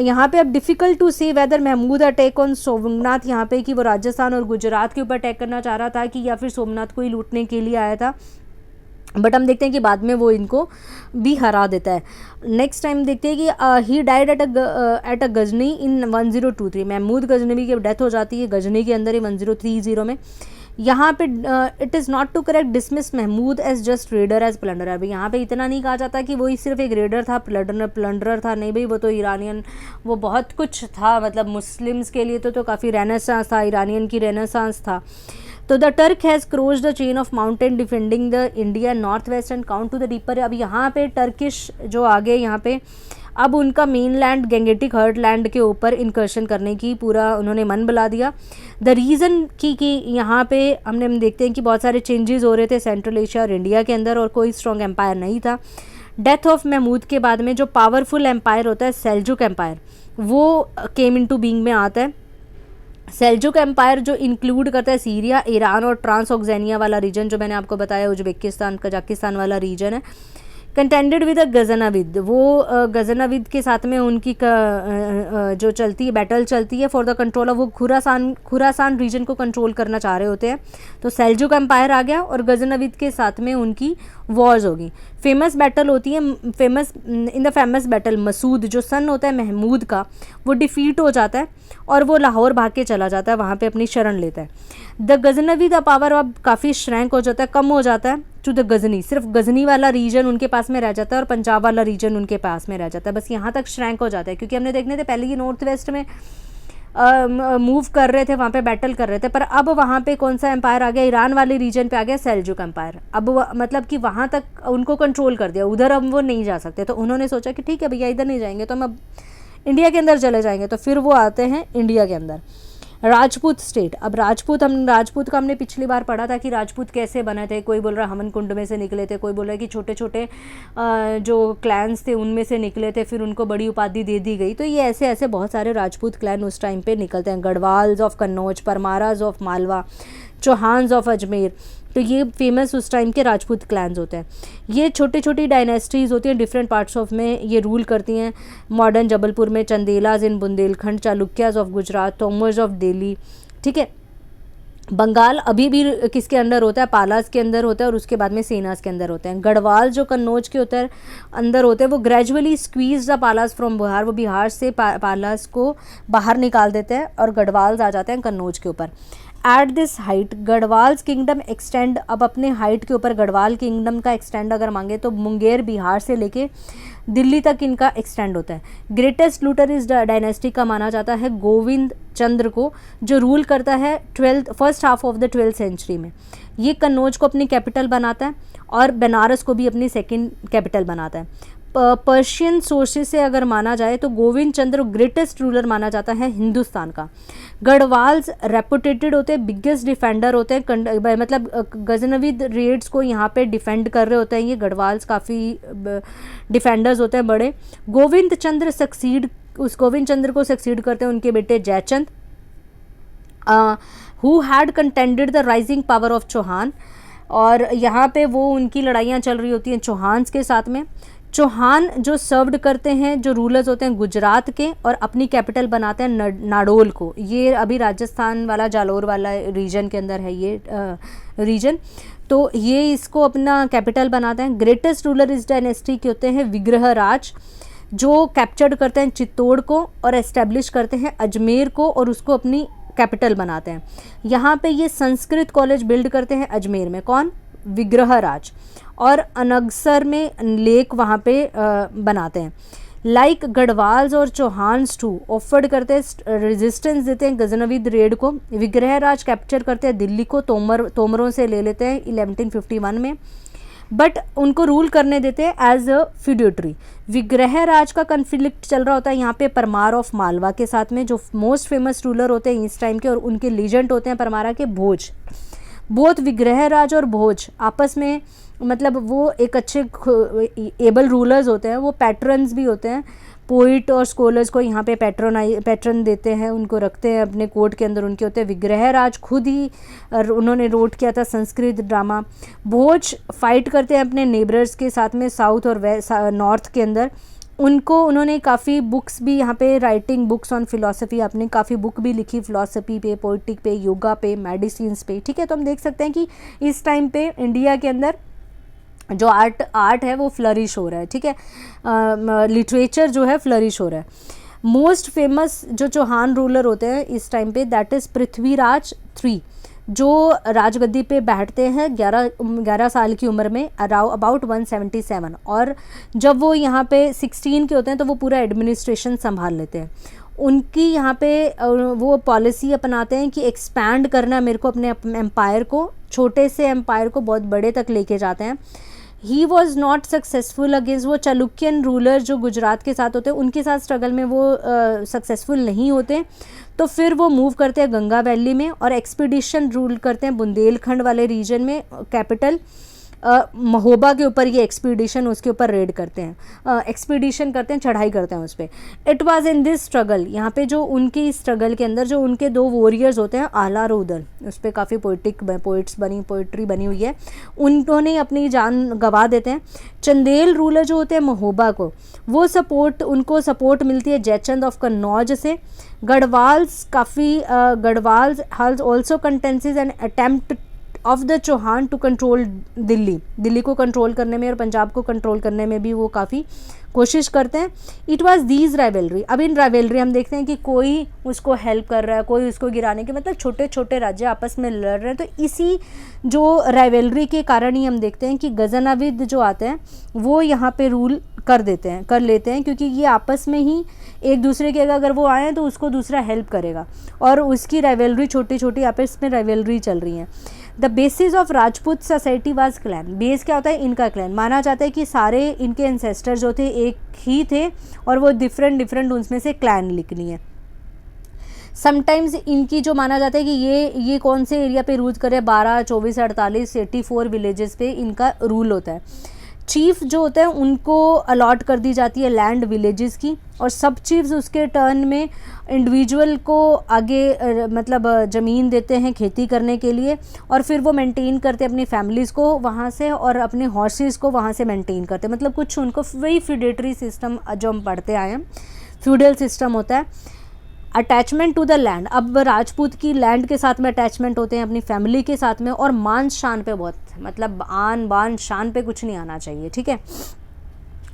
यहाँ पे अब difficult to say whether Mahmud attack on Somnath, यहाँ पे कि वो राजस्थान और गुजरात के ऊपर अटैक करना चाह रहा था कि या फिर सोमनाथ को ही लूटने के लिए आया था, बट हम देखते हैं कि बाद में वो इनको भी हरा देता है। नेक्स्ट टाइम देखते हैं कि he died at a Ghazni in 1023, Mahmud Ghaznavi की डेथ हो जाती है गजनी के अंदर ही 1030 में। यहाँ पे it is not to correct dismiss Mahmud as just raider as plunderer. अभी यहाँ पे इतना नहीं कहा जाता कि वो ही सिर्फ एक रेडर था, प्लंडरर था, नहीं भाई वो तो ईरानियन, वो बहुत कुछ था, मतलब मुस्लिम्स के लिए तो काफ़ी रेनेसांस था, ईरानियन की रेनेसांस था। तो the Turk has crossed the chain of mountain defending the India north west and count to the deeper. अब यहाँ पे टर्किश जो आगे यहाँ पे अब उनका mainland Gangetic heartland के ऊपर इंकर्शन करने की पूरा उन्होंने मन बना दिया। द रीज़न कि यहाँ पे हम देखते हैं कि बहुत सारे चेंजेस हो रहे थे सेंट्रल एशिया और इंडिया के अंदर और कोई स्ट्रॉन्ग एम्पायर नहीं था। डेथ ऑफ महमूद के बाद में जो पावरफुल एम्पायर होता है सेल्जुक एम्पायर, वो केम इनटू बीइंग में आता है। सेल्जुक एम्पायर जो इंक्लूड करता है सीरिया, ईरान और ट्रांसऑक्सेनिया वाला रीजन जो मैंने आपको बताया, उज्बेकिस्तान कजाकिस्तान वाला रीजन है। कंटेंडेड विद अ गजनाविद, वो गजनाविद के साथ में उनकी जो चलती है बैटल चलती है फॉर द कंट्रोल ऑफ, वो खुरासान रीजन को कंट्रोल करना चाह रहे होते हैं। तो सेल्जुक एम्पायर आ गया और गजनाविद के साथ में उनकी वॉर्स होगी। फेमस बैटल होती है, in the famous battle Masud जो सन होता है महमूद का, वो डिफीट हो जाता है और वो लाहौर भाग के चला जाता है, वहाँ पे अपनी शरण लेता है। द गजनवी का पावर अब काफ़ी श्रैंक हो जाता है, कम हो जाता है टू द गजनी, सिर्फ गजनी वाला रीजन उनके पास में रह जाता है और पंजाब वाला रीजन उनके पास में रह जाता है, बस यहाँ तक श्रैंक हो जाता है। क्योंकि हमने देखने थे पहले ये नॉर्थ वेस्ट में मूव कर रहे थे, वहाँ पे बैटल कर रहे थे, पर अब वहाँ पे कौन सा एम्पायर आ गया, ईरान वाले रीजन पे आ गया सेल्जुक एम्पायर। अब मतलब कि वहाँ तक उनको कंट्रोल कर दिया, उधर अब वो नहीं जा सकते, तो उन्होंने सोचा कि ठीक है भैया इधर नहीं जाएंगे तो हम अब इंडिया के अंदर चले जाएंगे तो फिर वो आते हैं इंडिया के अंदर। राजपूत स्टेट, अब राजपूत का हमने पिछली बार पढ़ा था कि राजपूत कैसे बने थे। कोई बोल रहा हमन कुंड में से निकले थे, कोई बोल रहा है कि छोटे छोटे जो क्लैंस थे उनमें से निकले थे, फिर उनको बड़ी उपाधि दे दी गई। तो ये ऐसे ऐसे बहुत सारे राजपूत क्लैन उस टाइम पे निकलते हैं। Garhwals of Kannauj, Paramaras of Malwa, Chauhans of Ajmer. तो ये फेमस उस टाइम के राजपूत क्लैंस होते हैं। ये छोटी छोटी डायनेस्टीज़ होती हैं, डिफरेंट पार्ट्स ऑफ में ये रूल करती हैं। मॉडर्न जबलपुर में चंदेलाज इन बुंदेलखंड, चालुक्याज ऑफ गुजरात, तोमर्स ऑफ दिल्ली, ठीक है। बंगाल अभी भी किसके अंडर होता है, पालास के अंदर होता है, और उसके बाद में सेनास के अंदर होते हैं। गढ़वाल जो कन्नौज के होते हैं अंदर होते हैं, वो gradually squeeze the Palas from Bihar, वो बिहार से पालास को बाहर निकाल देते हैं और गढ़वाल्स आ जाते हैं कन्नौज के ऊपर। At this height Garhwals kingdom extend, अब अपने हाइट के ऊपर गढ़वाल किंगडम का एक्सटेंड अगर मांगे तो मुंगेर बिहार से लेके दिल्ली तक इनका एक्सटेंड होता है। ग्रेटेस्ट लूटर इस डायनेस्टी का माना जाता है गोविंद चंद्र को, जो रूल करता है first half of the 12th century में। ये कन्नौज को अपनी कैपिटल बनाता है और बनारस को भी अपनी सेकंड कैपिटल बनाता है। पर्शियन सोर्सेज से अगर माना जाए तो गोविंद चंद्र ग्रेटेस्ट रूलर माना जाता है हिंदुस्तान का। गढ़वाल्स रेपुटेटेड होते हैं, बिगेस्ट डिफेंडर होते हैं, मतलब गजनवी रेड्स को यहाँ पे डिफेंड कर रहे होते हैं। ये गढ़वाल्स काफ़ी डिफेंडर्स होते हैं बड़े। गोविंद चंद्र को सक्सीड करते हैं उनके बेटे Jaichand, who had contended the rising power of Chauhan. और यहाँ पे वो उनकी लड़ाइयाँ चल रही होती हैं चौहान्स के साथ में। चौहान जो सर्व्ड करते हैं, जो रूलर्स होते हैं गुजरात के, और अपनी कैपिटल बनाते हैं नाडोल को। ये अभी राजस्थान वाला जालोर वाला रीजन के अंदर है ये रीजन। तो ये इसको अपना कैपिटल बनाते हैं। ग्रेटेस्ट रूलर इस डायनेस्टी के होते हैं विग्रह राज, जो कैप्चर्ड करते हैं चित्तौड़ को और एस्टेब्लिश करते हैं अजमेर को और उसको अपनी कैपिटल बनाते हैं। यहाँ पे ये संस्कृत कॉलेज बिल्ड करते हैं अजमेर में, कौन, विग्रह राज। और अनगसर में लेक वहाँ पे बनाते हैं। लाइक गढ़वाल्स और चौहान्स टू ऑफर्ड करते हैं, रेजिस्टेंस देते हैं गजनवीद रेड को। विग्रह राज कैप्चर करते हैं दिल्ली को, तोमरों से ले लेते हैं 1151 में, बट उनको रूल करने देते हैं एज अ फ्यूडेटरी। विग्रह राज का कन्फ्लिक्ट चल रहा होता है यहाँ पे परमार ऑफ मालवा के साथ में, जो मोस्ट फेमस रूलर होते हैं इस टाइम के, और उनके लीजेंड होते हैं परमारा के भोज। बोथ विग्रह राज और भोज आपस में, मतलब वो एक अच्छे एबल रूलर्स होते हैं, वो पैट्रन्स भी होते हैं। पोइट और स्कॉलर्स को यहाँ पे पैट्रन देते हैं, उनको रखते हैं अपने कोर्ट के अंदर, उनके होते हैं। विग्रह राज खुद ही उन्होंने रोट किया था संस्कृत ड्रामा। भोज फाइट करते हैं अपने नेबरर्स के साथ में साउथ और नॉर्थ के अंदर। उन्होंने काफ़ी बुक्स भी यहाँ पे, राइटिंग बुक्स ऑन फिलॉसफी, आपने काफ़ी बुक भी लिखी फिलॉसफी पे, पोइटिक पे, योगा पे, मेडिसिन्स पे, ठीक है। तो हम देख सकते हैं कि इस टाइम पे इंडिया के अंदर जो आर्ट है वो फ्लरिश हो रहा है, ठीक है। लिटरेचर जो है फ्लरिश हो रहा है। मोस्ट फेमस जो चौहान रूलर होते हैं इस टाइम पे, दैट इज़ पृथ्वीराज III, जो राजगद्दी पे बैठते हैं 11 साल की उम्र में, अबाउट 177। और जब वो यहाँ पे 16 के होते हैं तो वो पूरा एडमिनिस्ट्रेशन संभाल लेते हैं। उनकी यहाँ पे वो पॉलिसी अपनाते हैं कि एक्सपैंड करना मेरे को अपने एम्पायर को, छोटे से एम्पायर को बहुत बड़े तक लेके जाते हैं। ही वॉज नॉट सक्सेसफुल अगेंस्ट, वो चालुक्यन रूलर जो गुजरात के साथ होते हैं उनके साथ स्ट्रगल में वो सक्सेसफुल नहीं होते। तो फिर वो मूव करते हैं गंगा वैली में और एक्सपीडिशन रूल करते हैं बुंदेलखंड वाले रीजन में, कैपिटल महोबा के ऊपर ये एक्सपीडिशन, उसके ऊपर रेड करते हैं, एक्सपीडिशन करते हैं, चढ़ाई करते हैं उस पर। It was in this struggle, यहाँ पे जो उनकी स्ट्रगल के अंदर जो उनके 2 वॉरियर्स होते हैं आला और उदल, उस पर काफ़ी पोइट्री बनी हुई है, उन्होंने अपनी जान गंवा देते हैं। चंदेल रूलर जो होते हैं महोबा को, वो उनको सपोर्ट मिलती है जयचंद ऑफ कन्नौज से। Garhwals has also contests and attempt of the Chauhan to control Delhi को कंट्रोल करने में और पंजाब को कंट्रोल करने में भी वो काफ़ी कोशिश करते हैं। It was these rivalry. अब इन राइवलरी हम देखते हैं कि कोई उसको हेल्प कर रहा है, कोई उसको गिराने के, मतलब छोटे छोटे राज्य आपस में लड़ रहे हैं। तो इसी जो राइवलरी के कारण ही हम देखते हैं कि गजनविद जो आते हैं वो यहाँ पे रूल कर लेते हैं, क्योंकि ये आपस में ही एक दूसरे के अगर वो आए तो उसको दूसरा हेल्प करेगा, और उसकी राइवलरी छोटी छोटी आपस में राइवलरी चल रही है। The basis of Rajput society was clan. Base क्या होता है? इनका क्लैन। माना जाता है कि सारे इनके एंसेस्टर जो थे एक ही थे और वो डिफरेंट डिफरेंट उसमें से क्लैन निकली हैं। समटाइम्स इनकी जो माना जाता है कि ये कौन से एरिया पे रूल करे, 12, 24, 48, 84 विलेजेस पे इनका रूल होता है। चीफ जो होता है उनको अलॉट कर दी जाती है लैंड विलेजेस की, और सब चीफ्स उसके टर्न में इंडिविजुअल को आगे मतलब ज़मीन देते हैं खेती करने के लिए, और फिर वो मेंटेन करते हैं अपनी फैमिलीज़ को वहाँ से और अपने हॉर्सेस को वहाँ से मेंटेन करते हैं। मतलब कुछ उनको वही फ्यूडेटरी सिस्टम जो हम पढ़ते आए हैं, फ्यूडल सिस्टम होता है। अटैचमेंट टू द लैंड, अब राजपूत की लैंड के साथ में अटैचमेंट होते हैं, अपनी फैमिली के साथ में, और मान शान पे बहुत, मतलब आन बान शान पे कुछ नहीं आना चाहिए, ठीक है,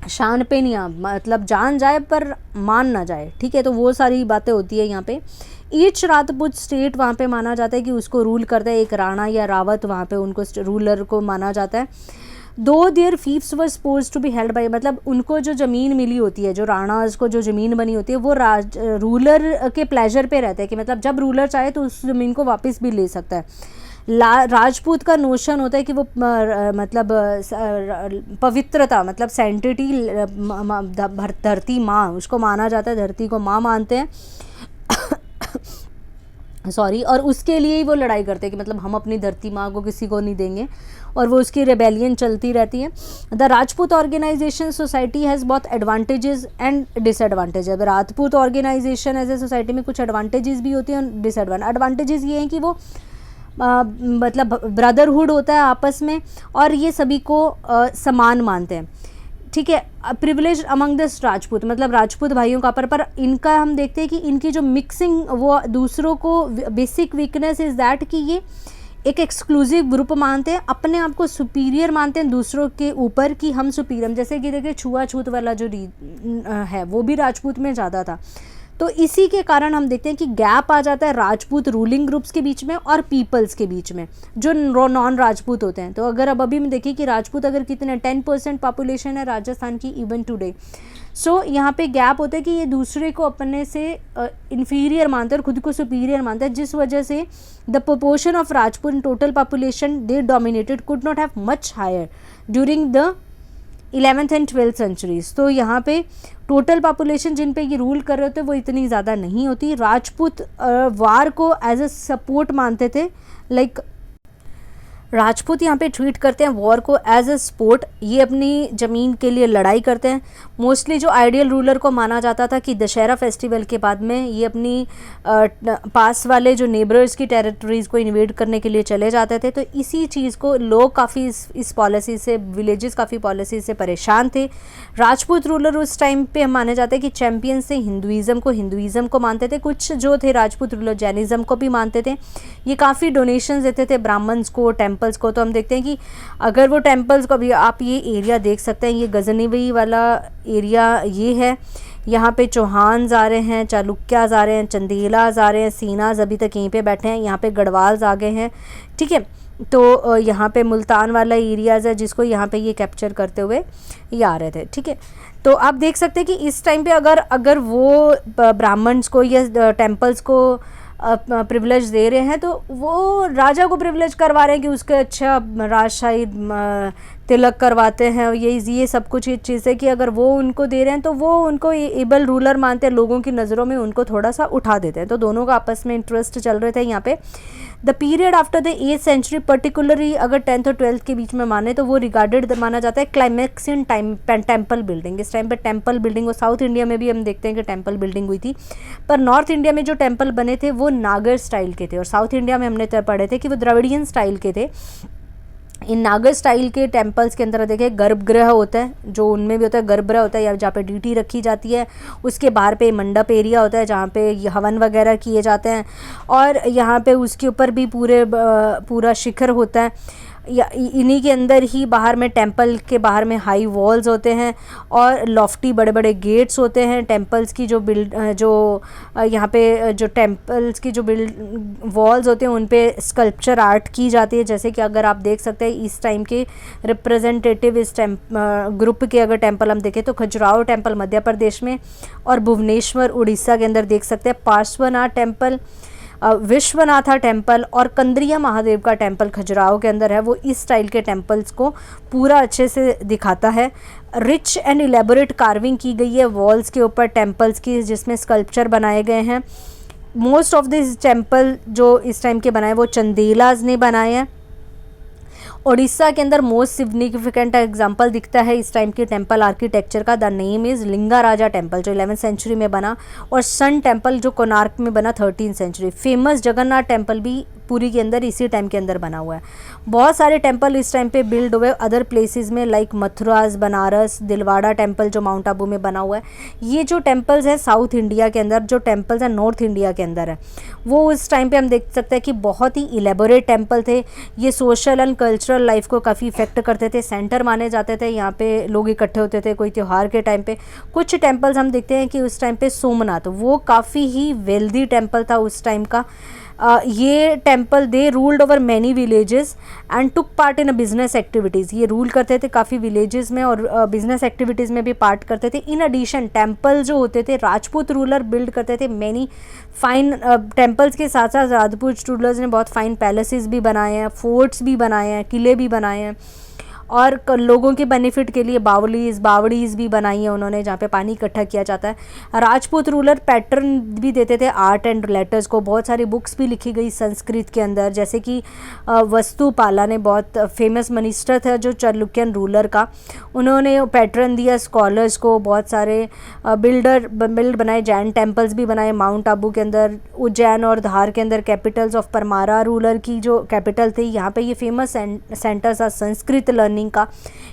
शान पे नहीं मतलब जान जाए पर मान ना जाए, ठीक है। तो वो सारी बातें होती है यहाँ पे। ईच राजपूत स्टेट वहाँ पे माना जाता है कि उसको रूल करता है एक राणा या रावत, वहाँ पे उनको रूलर को माना जाता है। Though their fiefs were suppose to be held by, मतलब उनको जो ज़मीन मिली होती है, जो राणाज को जो ज़मीन बनी होती है, वो रूलर के प्लेजर पे रहता है कि मतलब जब रूलर चाहे तो उस ज़मीन को वापस भी ले सकता है। राजपूत का नोशन होता है कि वो मतलब पवित्रता, मतलब सैंटिटी, धरती माँ उसको माना जाता है, धरती को माँ मानते हैं सॉरी, और उसके लिए ही वो लड़ाई करते हैं कि मतलब हम अपनी धरती माँ को किसी को नहीं देंगे, और वो उसकी रेबेलियन चलती रहती है। The Rajput organisation society has बहुत एडवांटेजेस एंड डिसएडवांटेज। अब Rajput organisation as a society में कुछ एडवांटेजेस भी होती हैं और डिसएडवांटेज। एडवांटेजेस ये हैं कि वो मतलब ब्रदरहुड होता है आपस में, और ये सभी को समान मानते हैं, ठीक है। प्रिविलेज अमंग द राजपूत, मतलब राजपूत भाइयों का पर इनका हम देखते हैं कि इनकी जो मिक्सिंग, वो दूसरों को, बेसिक वीकनेस इज़ दैट कि ये एक एक्सक्लूसिव ग्रुप मानते हैं, अपने आप को सुपीरियर मानते हैं दूसरों के ऊपर, कि हम सुपीरियर, जैसे कि देखिए छुआछूत वाला जो है वो भी राजपूत में ज़्यादा था। तो इसी के कारण हम देखते हैं कि गैप आ जाता है राजपूत रूलिंग ग्रुप्स के बीच में और पीपल्स के बीच में जो नॉन राजपूत होते हैं। तो अगर अब अभी में देखिए कि राजपूत अगर कितने 10% पॉपुलेशन है राजस्थान की इवन टुडे, सो यहाँ पे गैप होता है कि ये दूसरे को अपने से इन्फीरियर मानते हैं और खुद को सुपीरियर मानते हैं, जिस वजह से the proportion of Rajput in total population they dominated could not have much higher during the 11th and 12th centuries. तो यहाँ पे टोटल पॉपुलेशन जिन पे ये रूल कर रहे होते वो इतनी ज़्यादा नहीं होती। राजपूत वार को एज अ सपोर्ट मानते थे, लाइक राजपूत यहाँ पे ट्रीट करते हैं वॉर को एज अ स्पोर्ट, ये अपनी ज़मीन के लिए लड़ाई करते हैं। मोस्टली जो आइडियल रूलर को माना जाता था कि दशहरा फेस्टिवल के बाद में ये अपनी पास वाले जो नेबर्स की टेरिटरीज़ को इन्वेड करने के लिए चले जाते थे। तो इसी चीज़ को लोग काफ़ी इस पॉलिसी से, विलेजेस काफ़ी पॉलिसी से परेशान थे। राजपूत रूलर उस टाइम पे हम माने जाते हैं कि चैम्पियन से हिंदुइज़म को मानते थे। कुछ जो थे राजपूत रूलर जैनिज़्म को भी मानते थे। ये काफ़ी डोनेशंस देते थे ब्राह्मण्स को, टेम्पल्स को। तो हम देखते हैं कि अगर वो टेम्पल्स को भी, आप ये एरिया देख सकते हैं, ये गजनीवी वाला एरिया ये है, यहाँ पे चौहान्स आ रहे हैं, चालुक्याज आ रहे हैं, चंदेलाज आ रहे हैं, सीनाज अभी तक यहीं पे बैठे हैं, यहाँ पे गढ़वाल्स आ गए हैं, ठीक है। तो यहाँ पे मुल्तान वाला एरियाज़ है जिसको यहाँ पे ये कैप्चर करते हुए ये आ रहे थे, ठीक है। तो आप देख सकते हैं कि इस टाइम पे अगर वो ब्राह्मण्स को या टेम्पल्स को प्रिविलेज दे रहे हैं तो वो राजा को प्रिविलेज करवा रहे हैं कि उसके अच्छा राजशाही तिलक करवाते हैं। ये सब कुछ ये चीज़ है कि अगर वो उनको दे रहे हैं तो वो उनको एबल रूलर मानते हैं, लोगों की नज़रों में उनको थोड़ा सा उठा देते हैं। तो दोनों का आपस में इंटरेस्ट चल रहे थे यहाँ पे। The period after the 8th century, particularly अगर 10th और 12th के बीच में माने तो वो रिगार्डेड माना जाता है क्लाइमैक्स इन टेम्पल बिल्डिंग। इस टाइम पे टेम्पल बिल्डिंग, और साउथ इंडिया में भी हम देखते हैं कि टेम्पल बिल्डिंग हुई थी, पर नॉर्थ इंडिया में जो टेम्पल बने थे वो नागर स्टाइल के थे, और साउथ इंडिया में हमने पढ़े थे कि वो द्रविडियन स्टाइल के थे। इन नागर स्टाइल के टेम्पल्स के अंदर देखिए गर्भगृह होता है, जो उनमें भी होता है गर्भगृह होता है, या जहाँ पे डीटी रखी जाती है, उसके बाहर पे मंडप एरिया होता है जहाँ पे हवन वगैरह किए जाते हैं, और यहाँ पे उसके ऊपर भी पूरा शिखर होता है। या इन्हीं के अंदर ही बाहर में, टेम्पल के बाहर में हाई वॉल्स होते हैं और लॉफ्टी बड़े बड़े गेट्स होते हैं। टेम्पल्स की जो यहाँ पे जो टेम्पल्स की जो वॉल्स होते हैं उन पे स्कल्पचर आर्ट की जाती है। जैसे कि अगर आप देख सकते हैं इस टाइम के रिप्रेजेंटेटिव इस ग्रुप के अगर टेम्पल हम देखें तो खजुराहो टेम्पल मध्य प्रदेश में, और भुवनेश्वर उड़ीसा के अंदर देख सकते हैं पार्श्वनाथ टेम्पल, विश्वनाथा टेम्पल और कंद्रिया महादेव का टेम्पल खजुराहो के अंदर है, वो इस स्टाइल के टेम्पल्स को पूरा अच्छे से दिखाता है। रिच एंड इलेबोरेट कार्विंग की गई है वॉल्स के ऊपर टेम्पल्स की, जिसमें स्कल्पचर बनाए गए हैं। मोस्ट ऑफ दिस टेम्पल जो इस टाइम के बनाए वो चंदेलाज ने बनाए हैं। उड़ीसा के अंदर मोस्ट सिग्निफिकेंट एग्जांपल दिखता है इस टाइम के टेम्पल आर्किटेक्चर का। द नेम इज़ लिंगाराजा टेम्पल जो 11th सेंचुरी में बना, और सन टेम्पल जो कोणार्क में बना 13th century. Famous Jagannath temple भी पुरी के अंदर इसी टाइम के अंदर बना हुआ है। बहुत सारे टेम्पल इस टाइम पे बिल्ड हुए अदर प्लेसेस में, लाइक मथुरास, बनारस, दिलवाड़ा टेम्पल जो माउंट आबू में बना हुआ है। ये जो टेम्पल्स हैं साउथ इंडिया के अंदर, जो टेम्पल्स हैं नॉर्थ इंडिया के अंदर है, वो उस टाइम पे हम देख सकते हैं कि बहुत ही इलेबोरेट टेम्पल थे। ये सोशल एंड कल्चरल लाइफ को काफ़ी इफेक्ट करते थे, सेंटर माने जाते थे, यहाँ पे लोग इकट्ठे होते थे कोई त्यौहार के टाइम पे। कुछ टेम्पल्स हम देखते हैं कि उस टाइम पे सोमनाथ, वो काफ़ी ही वेल्दी टेम्पल था उस टाइम का। ये temple they ruled over many villages and took part in business activities. ये रूल करते थे काफ़ी विलेजेस में और बिजनेस एक्टिविटीज़ में भी पार्ट करते थे। इन एडिशन टेम्पल जो होते थे राजपूत रूलर बिल्ड करते थे मैनी फाइन टेम्पल्स के साथ साथ राजपूत रूलर्स ने बहुत फाइन पैलेसेस भी बनाए हैं, फोर्ट्स भी बनाए हैं, किले भी बनाए हैं, और लोगों के बेनिफिट के लिए बावड़ीज़ भी बनाई हैं उन्होंने, जहाँ पे पानी इकट्ठा किया जाता है। राजपूत रूलर पैटर्न भी देते थे आर्ट एंड लेटर्स को। बहुत सारी बुक्स भी लिखी गई संस्कृत के अंदर, जैसे कि वस्तुपाला ने, बहुत फेमस मिनिस्टर था जो चालुक्यन रूलर का, उन्होंने पैटर्न दिया स्कॉलर्स को। बहुत सारे बिल्ड बनाए, जैन टेम्पल्स भी बनाए माउंट आबू के अंदर, उज्जैन और धार के अंदर कैपिटल्स ऑफ परमारा रूलर की जो कैपिटल थी, यहाँ पे ये फेमस सेंटर्स था संस्कृत लर्निंग का।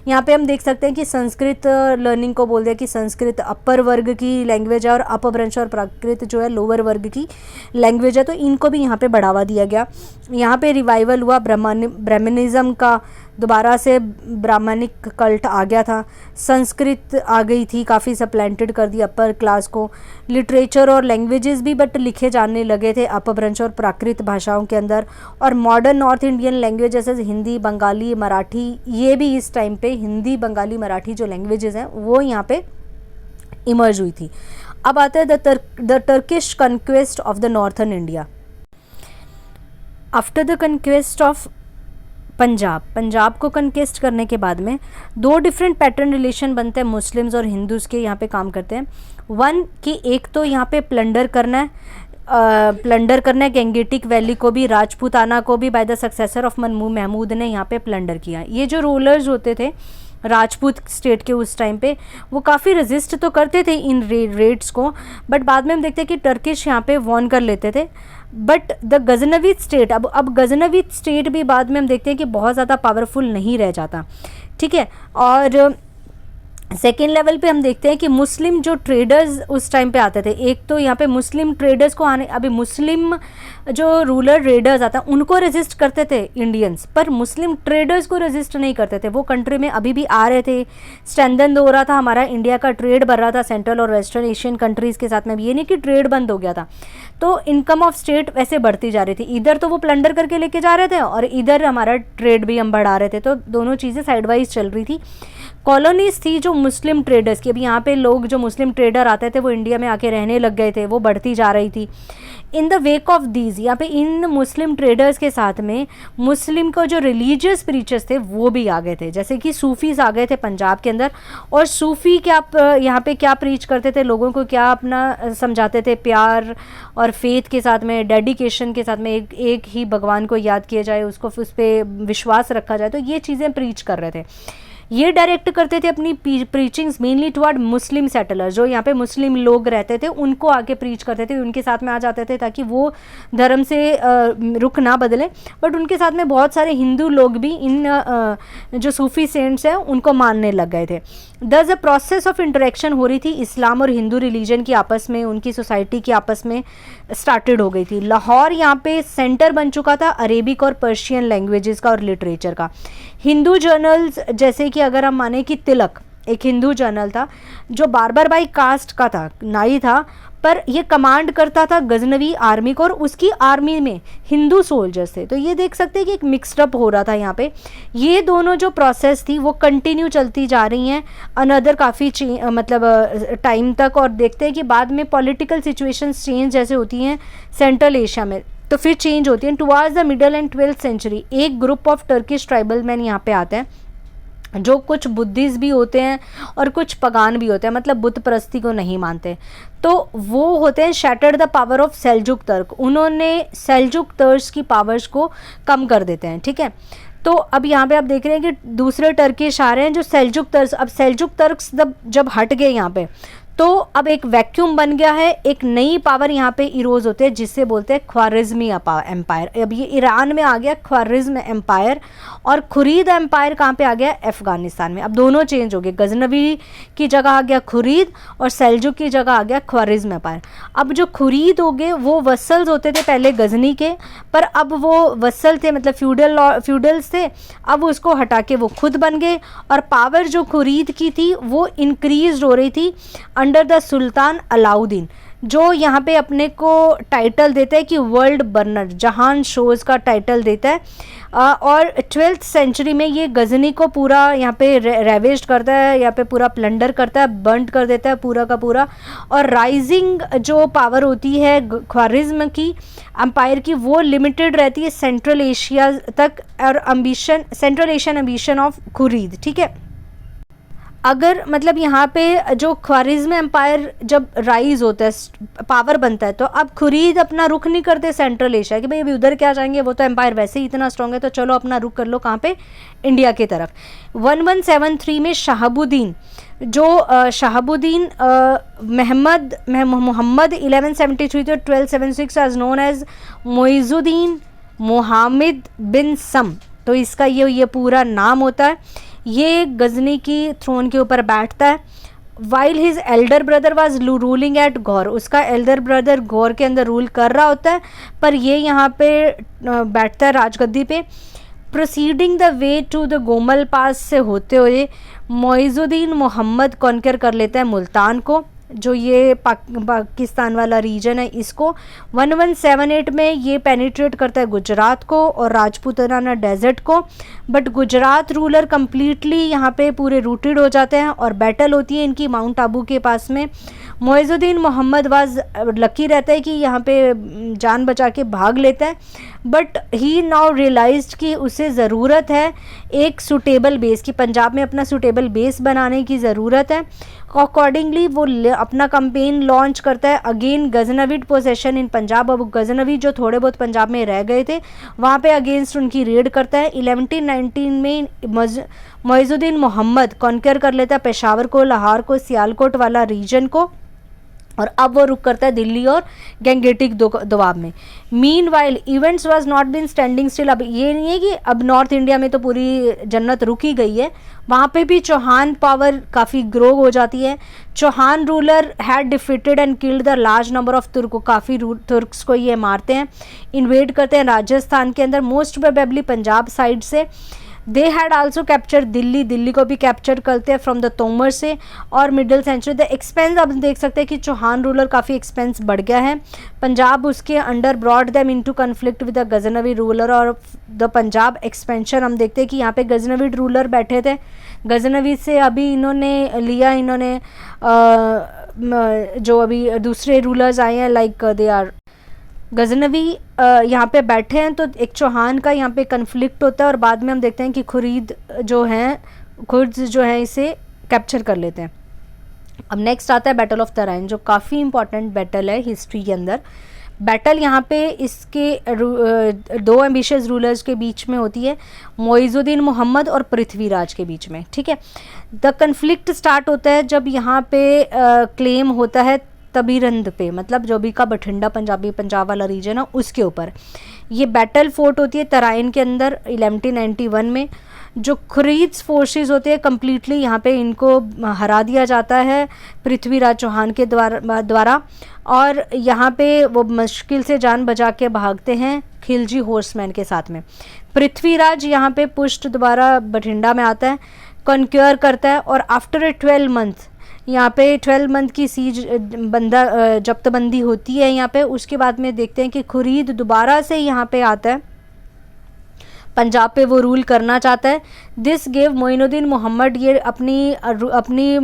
यहाँ पे हम देख सकते हैं कि संस्कृत लर्निंग को बोल दिया कि संस्कृत अपर वर्ग की लैंग्वेज है और अपभ्रंश और प्राकृत जो है लोअर वर्ग की लैंग्वेज है, तो इनको भी यहाँ पे बढ़ावा दिया गया। यहाँ पे रिवाइवल हुआ ब्राह्मणिज्म का, दोबारा से ब्राह्मणिक कल्ट आ गया था। संस्कृत आ गई थी, काफ़ी सप्लेंटेड कर दी अपर क्लास को। लिटरेचर और लैंग्वेजेस भी बट लिखे जाने लगे थे अपभ्रंश और प्राकृत भाषाओं के अंदर। और मॉडर्न नॉर्थ इंडियन लैंग्वेज जैसे हिंदी, बंगाली, मराठी, ये भी इस टाइम पे हिंदी, बंगाली, मराठी जो लैंग्वेजेस हैं वो यहाँ पे इमर्ज हुई थी। अब आते हैं the Turkish conquest of the northern India. After the conquest of Punjab को कन्केस्ट करने के बाद में दो डिफरेंट पैटर्न रिलेशन बनते हैं मुस्लिम्स और हिंदूज़ के यहाँ पे काम करते हैं। वन कि एक तो यहाँ पे प्लंडर करना है गंगेटिक वैली को भी, राजपूताना को भी by the successor of Mahmud ने यहाँ पे प्लंडर किया। ये जो रूलर्स होते थे राजपूत स्टेट के उस टाइम पे, वो काफ़ी रेजिस्ट तो करते थे इन रेड्स को, बट बाद में हम देखते हैं कि टर्किश यहाँ पे वॉन कर लेते थे। बट द गजनवीद स्टेट, अब गजनवीद स्टेट भी बाद में हम देखते हैं कि बहुत ज़्यादा पावरफुल नहीं रह जाता, ठीक है। और सेकेंड लेवल पे हम देखते हैं कि मुस्लिम जो ट्रेडर्स उस टाइम पे आते थे, एक तो यहाँ पे मुस्लिम ट्रेडर्स को आने, अभी मुस्लिम जो रूलर ट्रेडर्स आता उनको रेजिस्ट करते थे इंडियंस, पर मुस्लिम ट्रेडर्स को रेजिस्ट नहीं करते थे। वो कंट्री में अभी भी आ रहे थे, स्ट्रेंथन हो रहा था, हमारा इंडिया का ट्रेड बढ़ रहा था सेंट्रल और वेस्टर्न एशियन कंट्रीज़ के साथ में भी। ये नहीं कि ट्रेड बंद हो गया था, तो इनकम ऑफ स्टेट वैसे बढ़ती जा रही थी। इधर तो वो प्लंडर करके लेके जा रहे थे और इधर हमारा ट्रेड भी हम बढ़ा रहे थे, तो दोनों चीज़ें साइड वाइज चल रही थी। कॉलोनीज थी जो मुस्लिम ट्रेडर्स की, अभी यहाँ पे लोग जो मुस्लिम ट्रेडर आते थे वो इंडिया में आके रहने लग गए थे, वो बढ़ती जा रही थी। In the wake of these, यहाँ पे इन मुस्लिम ट्रेडर्स के साथ में मुस्लिम को जो रिलीजियस प्रीचर्स थे वो भी आ गए थे, जैसे कि सूफीज आ गए थे पंजाब के अंदर। और सूफ़ी क्या यहाँ पे क्या प्रीच करते थे, लोगों को क्या अपना समझाते थे, प्यार और फेथ के साथ में, डेडिकेशन के साथ में, एक ही भगवान को याद किया जाए, उसको उस पर विश्वास रखा जाए, तो ये चीज़ें प्रीच कर रहे थे। ये डायरेक्ट करते थे अपनी प्रीचिंग्स मेनली टुवर्ड मुस्लिम सेटलर, जो यहाँ पे मुस्लिम लोग रहते थे उनको आके प्रीच करते थे, उनके साथ में आ जाते थे ताकि वो धर्म से रुख ना बदले। बट उनके साथ में बहुत सारे हिंदू लोग भी इन जो सूफी सेंट्स हैं उनको मानने लग गए थे। दस अ प्रोसेस ऑफ इंटरेक्शन हो रही थी इस्लाम और हिंदू रिलीजन की आपस में, उनकी सोसाइटी की आपस में स्टार्टेड हो गई थी। लाहौर यहाँ पे सेंटर बन चुका था अरेबिक और पर्शियन लैंग्वेजेस का और लिटरेचर का। हिंदू जर्नल्स जैसे कि अगर हम माने कि तिलक एक हिंदू जर्नल था जो बार्बर बाई कास्ट का था, नाई था, पर ये कमांड करता था गजनवी आर्मी को और उसकी आर्मी में हिंदू सोल्जर्स थे। तो ये देख सकते हैं कि एक मिक्सडअप हो रहा था यहाँ पे। ये दोनों जो प्रोसेस थी वो कंटिन्यू चलती जा रही हैं अनदर काफ़ी मतलब टाइम तक। और देखते हैं कि बाद में पॉलिटिकल सिचुएशंस चेंज जैसे होती हैं सेंट्रल एशिया में, तो फिर चेंज होती है। Towards the middle and 12th century एक group of Turkish tribal man यहाँ पे आते हैं, जो कुछ बुद्धिस्ट भी होते हैं और कुछ पगान भी होते हैं, मतलब बुत परस्ती को नहीं मानते। तो वो होते हैं shattered the power of Seljuk तर्क, उन्होंने सेल्जुक तर्क्स की पावर्स को कम कर देते हैं, ठीक है। तो अब यहाँ पे आप देख रहे हैं कि दूसरे टर्किश आ रहे हैं जो सेल्जुक तर्क्स, अब सेल्जुक तर्क्स जब हट गए यहाँ पे, तो अब एक वैक्यूम बन गया है, एक नई पावर यहाँ पे इरोज होते हैं जिससे बोलते हैं ख्वारिज़मी एम्पायर। अब ये ईरान में आ गया ख्वारिज़्म एम्पायर, और खुरीद एम्पायर कहाँ पे आ गया, अफगानिस्तान में। अब दोनों चेंज हो गए, गजनवी की जगह आ गया खुरीद और सेल्जुक की जगह आ गया ख्वारिज़्म एम्पायर। अब जो खुरीद हो गए वो वसल्स होते थे पहले गजनी के, पर अब वो वसल थे मतलब फ्यूडल्स थे, अब उसको हटा के वो खुद बन गए, और पावर जो खुरीद की थी वो इंक्रीज हो रही थी अंडर द सुल्तान अलाउद्दीन, जो यहाँ पे अपने को टाइटल देता है कि वर्ल्ड बर्नर, जहान शोज़ का टाइटल देता है। और 12th सेंचुरी में ये गजनी को पूरा यहाँ पे रेवेस्ट करता है, यहाँ पे पूरा प्लंडर करता है, बर्न कर देता है पूरा का पूरा। और राइजिंग जो पावर होती है ख्वारिज़्म की एम्पायर की, वो लिमिटेड रहती है सेंट्रल एशिया तक, और सेंट्रल एशियन एम्बिशन ऑफ खुरीद, ठीक है। अगर मतलब यहाँ पे जो ख्वारिज़्म एम्पायर जब राइज होता है, पावर बनता है, तो अब खुरीद अपना रुख नहीं करते सेंट्रल एशिया कि भाई अभी उधर क्या जाएंगे, वो तो एम्पायर वैसे ही इतना स्ट्रॉन्ग है, तो चलो अपना रुख कर लो कहाँ पे, इंडिया की तरफ। 1173 में Shahabuddin Mohammad 1173 to 1276 as known as Moizuddin Mohammad bin Sam, तो इसका ये पूरा नाम होता है। ये गजनी की थ्रोन के ऊपर बैठता है। While his elder brother was ruling at Ghor, उसका एल्डर ब्रदर गौर के अंदर रूल कर रहा होता है, पर ये यहाँ पे बैठता है राजगद्दी पे। Proceeding the way to the Gomal pass से होते हुए मोइजुद्दीन मोहम्मद कॉन्कर कर लेता है मुल्तान को, जो ये पाकिस्तान वाला रीजन है इसको। 1178 में ये पेनिट्रेट करता है गुजरात को और राजपूताना डेजर्ट को, बट गुजरात रूलर कम्प्लीटली यहाँ पे पूरे रूटेड हो जाते हैं और बैटल होती है इनकी माउंट आबू के पास में। मोइजुद्दीन मोहम्मद वाज लकी रहता है कि यहाँ पे जान बचा के भाग लेता है, बट ही नाउ रियलाइज्ड कि उसे ज़रूरत है एक सूटेबल बेस की, पंजाब में अपना सूटेबल बेस बनाने की ज़रूरत है। अकॉर्डिंगली वो अपना कैंपेन लॉन्च करता है अगेन गजनविड पोजेशन इन पंजाब। अब गजनवी जो थोड़े बहुत पंजाब में रह गए थे वहाँ पे अगेंस्ट उनकी रेड करता है। 1119 में मोइजुद्दीन मोहम्मद कॉन्कर कर लेता है पेशावर को, लाहौर को, सियालकोट वाला रीजन को, और अब वो रुक करता है दिल्ली और गंगेटिक दोआब में। Meanwhile events was not been standing still. अब ये नहीं है कि अब नॉर्थ इंडिया में तो पूरी जन्नत रुक ही गई है, वहाँ पे भी चौहान पावर काफ़ी ग्रो हो जाती है। Chauhan ruler had defeated and killed the large number of Turk, काफ़ी तुर्क्स को ये मारते हैं, इन्वेड करते हैं राजस्थान के अंदर, मोस्ट प्रोबेबली पंजाब साइड से। They had also capture Delhi को भी कैप्चर करते हैं फ्रॉम द तोमर से। और मिडिल सेंचुरी द एक्सपेंस, अब देख सकते हैं कि चौहान रूलर काफ़ी एक्सपेंस बढ़ गया है। पंजाब उसके under brought them into conflict with the Ghaznavi ruler, और द पंजाब एक्सपेंशन हम देखते हैं कि यहाँ पे गजनवी रूलर बैठे थे, गजनवी से अभी इन्होंने लिया, जो अभी दूसरे रूलर्स आए हैं लाइक दे आर गजनवी यहाँ पे बैठे हैं, तो एक चौहान का यहाँ पे कन्फ्लिक्ट होता है और बाद में हम देखते हैं कि खुर्द जो हैं इसे कैप्चर कर लेते हैं। अब नेक्स्ट आता है बैटल ऑफ तराइन, जो काफ़ी इंपॉर्टेंट बैटल है हिस्ट्री के अंदर। बैटल यहाँ पे इसके दो एम्बिशियस रूलर्स के बीच में होती है, मोइजुद्दीन मोहम्मद और पृथ्वीराज के बीच में, ठीक है। द कन्फ्लिक्ट स्टार्ट होता है जब यहाँ पे क्लेम होता है तबीरंद पे, मतलब जो भी का बठिंडा पंजाब वाला रीजन है उसके ऊपर ये बैटल फोर्ट होती है तराइन के अंदर 1191 में। जो खुरीद्स फोर्सेस होते हैं कम्प्लीटली यहाँ पे इनको हरा दिया जाता है पृथ्वीराज चौहान के द्वारा, और यहाँ पे वो मुश्किल से जान बचा के भागते हैं खिलजी हॉर्समैन के साथ में। पृथ्वीराज यहाँ पे पुष्ट द्वारा बठिंडा में आता है, कॉन्क्योर करता है, और आफ्टर ए 12 मंथ यहाँ पे 12 मंथ की सीज जब्तबंदी होती है यहाँ पे। उसके बाद में देखते हैं कि खुरीद दोबारा से यहाँ पे आता है पंजाब पे वो रूल करना चाहता है। दिस गेव मोइनुद्दीन मोहम्मद, ये अपनी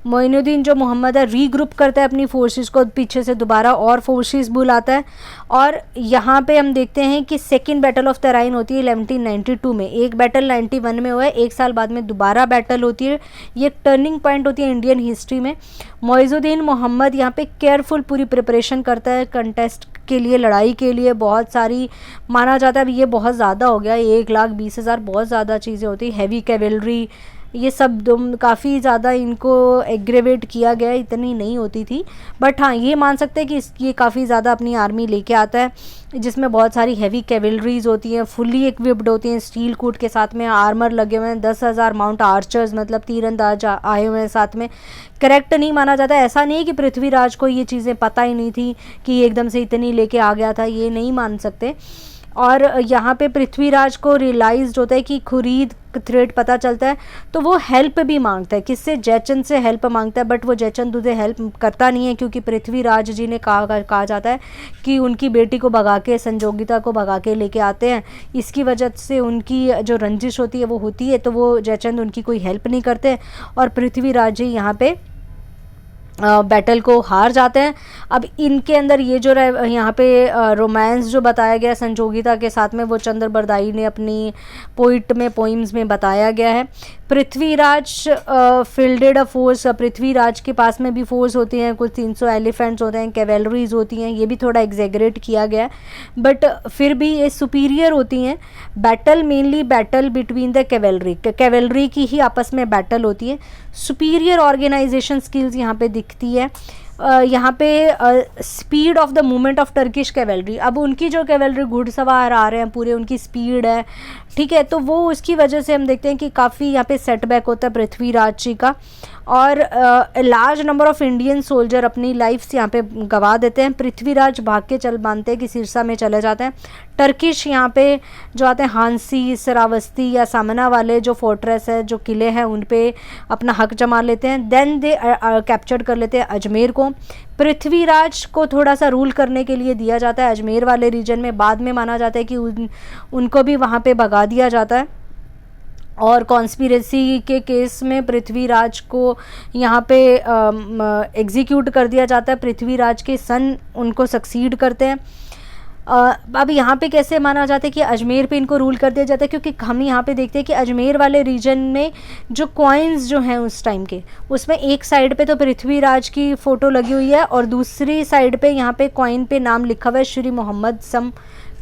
मोइनुद्दीन जो मोहम्मद है रीग्रुप करता है अपनी फोर्सेस को, पीछे से दोबारा और फोर्सेस बुलाता है। और यहाँ पे हम देखते हैं कि सेकेंड बैटल ऑफ तराइन होती है 1192 में, एक बैटल 91 में हुआ है, एक साल बाद में दोबारा बैटल होती है। ये एक टर्निंग पॉइंट होती है इंडियन हिस्ट्री में। मोइनुद्दीन मोहम्मद यहाँ पे केयरफुल पूरी प्रिपरेशन करता है कंटेस्ट के लिए, लड़ाई के लिए। बहुत सारी माना जाता है, अब ये बहुत ज़्यादा हो गया, 1,20,000 बहुत ज़्यादा चीज़ें होती, हैवी कैवेलरी, ये सब काफ़ी ज़्यादा इनको एग्रेवेट किया गया, इतनी नहीं होती थी। बट हाँ, ये मान सकते हैं कि ये काफ़ी ज़्यादा अपनी आर्मी लेके आता है, जिसमें बहुत सारी हैवी कैवेलरीज होती हैं, फुल्ली इक्विप्ड होती हैं, स्टील कूट के साथ में आर्मर लगे हुए हैं, 10,000 माउंट आर्चर्स मतलब तीरंदाज आए हुए हैं साथ में। करेक्ट नहीं माना जाता, ऐसा नहीं है कि पृथ्वीराज को ये चीज़ें पता ही नहीं थी कि एकदम से इतनी लेके आ गया था, ये नहीं मान सकते। और यहाँ पे पृथ्वीराज को रियलाइज्ड होता है कि खुरीद थ्रेट पता चलता है, तो वो हेल्प भी मांगता है, किससे, जयचंद से हेल्प मांगता है। बट वो जयचंद उसे हेल्प करता नहीं है, क्योंकि पृथ्वीराज जी ने कहा जाता है कि उनकी बेटी को भगा के, संजोगिता को भगा के लेके आते हैं, इसकी वजह से उनकी जो रंजिश होती है वो होती है, तो वो जयचंद उनकी कोई हेल्प नहीं करते और पृथ्वीराज जी यहाँ पे बैटल को हार जाते हैं। अब इनके अंदर ये जो यहाँ पे रोमांस जो बताया गया संजोगिता के साथ में, वो चंद्र बरदाई ने अपनी पोइम्स में बताया गया है। Prithviraj fielded a force, Prithviraj के पास में भी फोर्स होती हैं, कुछ 300 एलिफेंट्स होते हैं, कैवेलरीज होती हैं, ये भी थोड़ा एग्जेगरेट किया गया है, बट फिर भी ये सुपीरियर होती हैं। Battle mainly battle between the cavalry की ही आपस में बैटल होती है। सुपीरियर ऑर्गेनाइजेशन स्किल्स यहाँ पे दिखती है। यहाँ पे speed of the movement of Turkish cavalry, अब उनकी जो कैवेलरी घुड़सवार आ रहे हैं पूरे, उनकी स्पीड है, ठीक है, तो वो उसकी वजह से हम देखते हैं कि काफ़ी यहाँ पे सेटबैक होता है पृथ्वीराज जी का। और large number of Indian soldier अपनी लाइफ यहाँ पे गंवा देते हैं। पृथ्वीराज भाग के चल मानते हैं कि सिरसा में चले जाते हैं। टर्किश यहाँ पे जो आते हैं हांसी, श्रावस्ती या सामना वाले जो फोर्ट्रेस है, जो किले हैं, उन पे अपना हक जमा लेते हैं। देन दे कैप्चर कर लेते हैं अजमेर को। पृथ्वीराज को थोड़ा सा रूल करने के लिए दिया जाता है अजमेर वाले रीजन में, बाद में माना जाता है कि उनको भी वहाँ पे भगा दिया जाता है। और कॉन्स्पिरेसी के केस में पृथ्वीराज को यहाँ पे एग्जीक्यूट कर दिया जाता है। पृथ्वीराज के सन उनको सक्सीड करते हैं। अब यहाँ पे कैसे माना जाता है कि अजमेर पे इनको रूल कर दिया जाता है, क्योंकि हम यहाँ पे देखते हैं कि अजमेर वाले रीजन में जो कॉइन्स जो हैं उस टाइम के, उसमें एक साइड पे तो पृथ्वीराज की फ़ोटो लगी हुई है और दूसरी साइड पे यहाँ पे कॉइन पे नाम लिखा हुआ है श्री मोहम्मद सम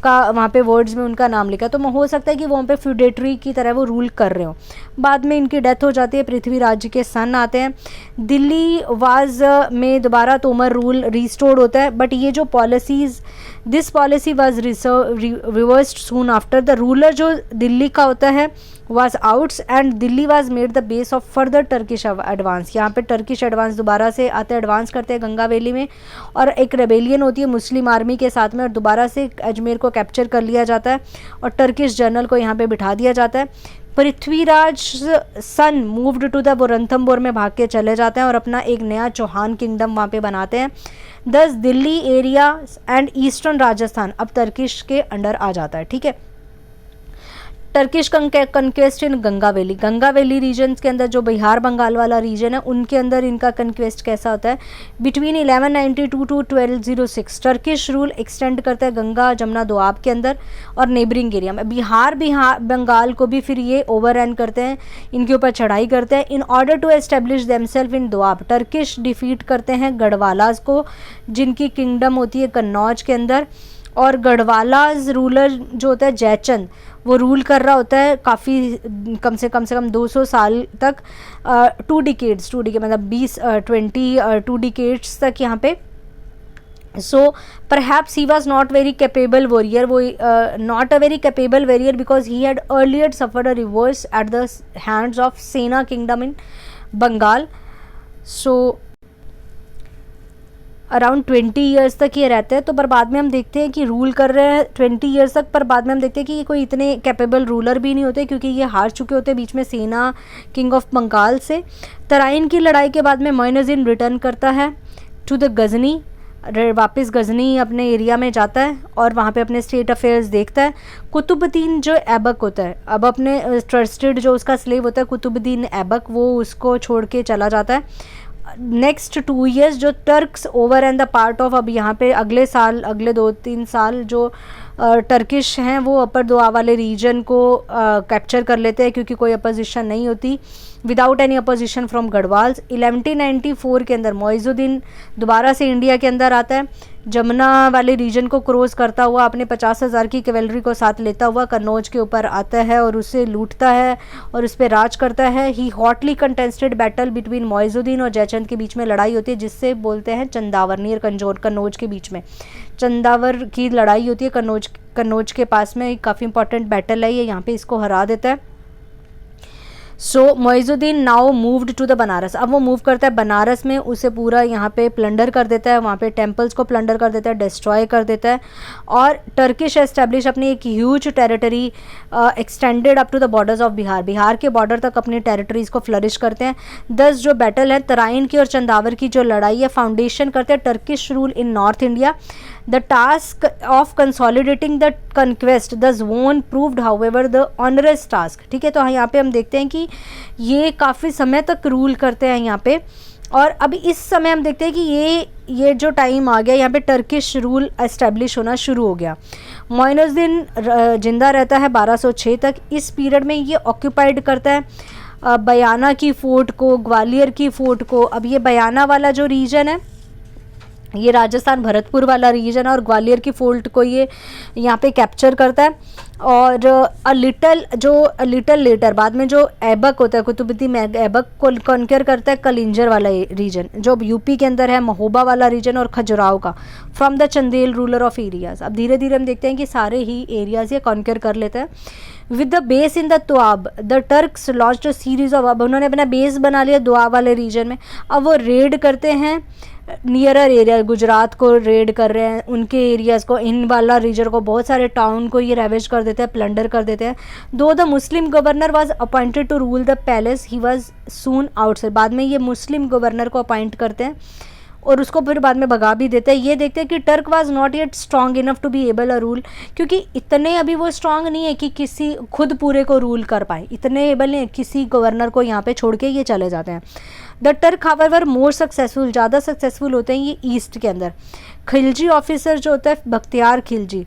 का, वहाँ पे वर्ड्स में उनका नाम लिखा, तो हो सकता है कि वहाँ पे फ्यूडेटरी की तरह वो रूल कर रहे हो। बाद में इनकी डेथ हो जाती है, पृथ्वीराज जी के सन आते हैं। दिल्ली वाज में दोबारा तोमर रूल रिस्टोर्ड होता है, बट ये जो policies, this policy was reversed soon after. The ruler जो दिल्ली का होता है was outs and Delhi was made the base of further Turkish advance। यहाँ पे टर्किश एडवांस दोबारा से आते, एडवांस करते हैं गंगा वैली में, और एक रेबेलियन होती है मुस्लिम आर्मी के साथ में, और दोबारा से अजमेर को कैप्चर कर लिया जाता है और टर्किश जनरल को यहाँ पे बिठा दिया जाता है। पृथ्वीराज सन मूव्ड टू द रणथंबोर में भाग के चले जाते हैं और अपना एक नया चौहान किंगडम वहाँ पे बनाते हैं। 10 Delhi area and eastern Rajasthan अब टर्किश के अंडर आ जाता है, ठीक है। टर्किश कन्क्वेस्ट इन गंगा वैली रीजन के अंदर, जो बिहार बंगाल वाला रीजन है, उनके अंदर इनका कन्क्वेस्ट कैसा होता है। Between 1192 to 1206 Turkish rule extend करता है गंगा जमुना दोआब के अंदर और नेबरिंग एरिया में। बिहार बंगाल को भी फिर ये ओवररन करते हैं, इनके ऊपर चढ़ाई करते हैं। In order to establish themselves in Doab, Turkish defeat करते हैं गढ़वालाज को, जिनकी किंगडम होती है कन्नौज के अंदर। और गढ़वालाज रूलर जो होता है जयचंद, वो रूल कर रहा होता है काफ़ी कम से कम 200 साल तक, 2 डिकेड्स मतलब 22 डिकेड्स तक यहाँ पे। So perhaps he was not very capable warrior, वो not a very capable warrior because he had earlier suffered a reverse at the hands of Sena kingdom in Bengal. So around 20 years तक ये रहते हैं, तो पर बाद में हम देखते हैं कि रूल कर रहे हैं 20 ईयर्स तक, पर बाद में हम देखते हैं कि ये कोई इतने कैपेबल रूलर भी नहीं होते, क्योंकि ये हार चुके होते बीच में सेना किंग ऑफ बंगाल से। तराइन की लड़ाई के बाद में मोइनुद्दीन रिटर्न करता है टू द गजनी, वापस गजनी अपने एरिया में जाता है और वहाँ पे अपने स्टेट अफेयर्स देखता है। कुतुबुद्दीन जो ऐबक होता है, अब अपने ट्रस्टेड जो उसका स्लेव होता है कुतुबुद्दीन ऐबक, वो उसको छोड़ के चला जाता है। नेक्स्ट 2 years जो Turks over and the part of, अब यहाँ पे अगले साल, अगले 2-3 साल जो टर्किश हैं वो अपर दोआ वाले रीजन को कैप्चर कर लेते हैं, क्योंकि कोई अपोजिशन नहीं होती, विदाउट एनी अपोजिशन फ्रॉम गढ़वाल्स। 1194 के अंदर मोइजुद्दीन दोबारा से इंडिया के अंदर आता है, जमुना वाले रीजन को क्रॉस करता हुआ अपने 50,000 की कैवेलरी को साथ लेता हुआ कन्नौज के ऊपर आता है और उसे लूटता है और उस पर राज करता है। He hotly contested battle between Moizuddin और जयचंद के बीच में लड़ाई होती है, जिससे बोलते हैं चंदावर, नियर कन्नौज के बीच में चंदावर की लड़ाई होती है। कन्नौज के पास में काफ़ी इंपॉर्टेंट बैटल है ये, यहाँ पे इसको हरा देता है। So Moizuddin now moved to the Banaras, अब वो मूव करता है बनारस में, उसे पूरा यहाँ पे प्लंडर कर देता है, वहाँ पे टेम्पल्स को प्लंडर कर देता है, डिस्ट्रॉय कर देता है। और टर्किश एस्टेब्लिश अपनी एक huge territory extended up to the borders of Bihar, Bihar के बॉर्डर तक अपनी टेरिटरीज को फ्लरिश करते हैं। 10 जो बैटल है तराइन की और चंदावर की जो लड़ाई है, फाउंडेशन करते हैं Turkish rule in north India. The task of consolidating the conquest the zone proved however the onerous task, ठीक है। तो यहाँ पे हम देखते हैं कि ये काफ़ी समय तक रूल करते हैं यहाँ पे। और अभी इस समय हम देखते हैं कि ये जो टाइम आ गया, यहाँ पे टर्किश रूल एस्टेब्लिश होना शुरू हो गया। मोइनुद्दीन जिंदा रहता है 1206 तक। इस पीरियड में ये ऑक्यूपाइड करता है बयाना की फोर्ट को, ग्वालियर की फोर्ट को। अब ये बयाना वाला जो रीजन है, ये राजस्थान भरतपुर वाला रीजन है, और ग्वालियर की फोर्ट को ये यहाँ पे कैप्चर करता है। और अ लिटल लेटर बाद में जो ऐबक होता है, कुतुबुद्दीन ऐबक को कॉन्कर करता है कलिंजर वाला रीजन, जो यूपी के अंदर है, महोबा वाला रीजन और खजुराहो का, from the Chandel ruler of areas. अब धीरे धीरे हम देखते हैं कि सारे ही एरियाज ये कॉन्कर कर लेते हैं। With the base in the Doab the Turks launched a series of, अब उन्होंने अपना बेस बना लिया दोआब वाले रीजन में। अब वो रेड करते हैं नियरर एरिया, गुजरात को रेड कर रहे हैं, उनके एरियाज़ को, इन वाला रीजन को, बहुत सारे टाउन को ये रेवेज कर देते हैं, प्लंडर कर देते हैं। Though the Muslim governor was appointed to rule the palace, he was soon outside, बाद में ये मुस्लिम गवर्नर को अपॉइंट करते हैं और उसको फिर बाद में भगा भी देते हैं। ये देखते हैं कि Turk was not yet strong enough to be able a rule, क्योंकि इतने अभी वो स्ट्रॉन्ग नहीं है कि किसी खुद पूरे को रूल कर पाए, इतने एबल नहीं है, किसी गवर्नर को यहाँ पे छोड़ के ये चले जाते हैं। The Turk however more successful, ज़्यादा सक्सेसफुल होते हैं ये ईस्ट के अंदर। खिलजी ऑफिसर जो होता है बख्तियार खिलजी,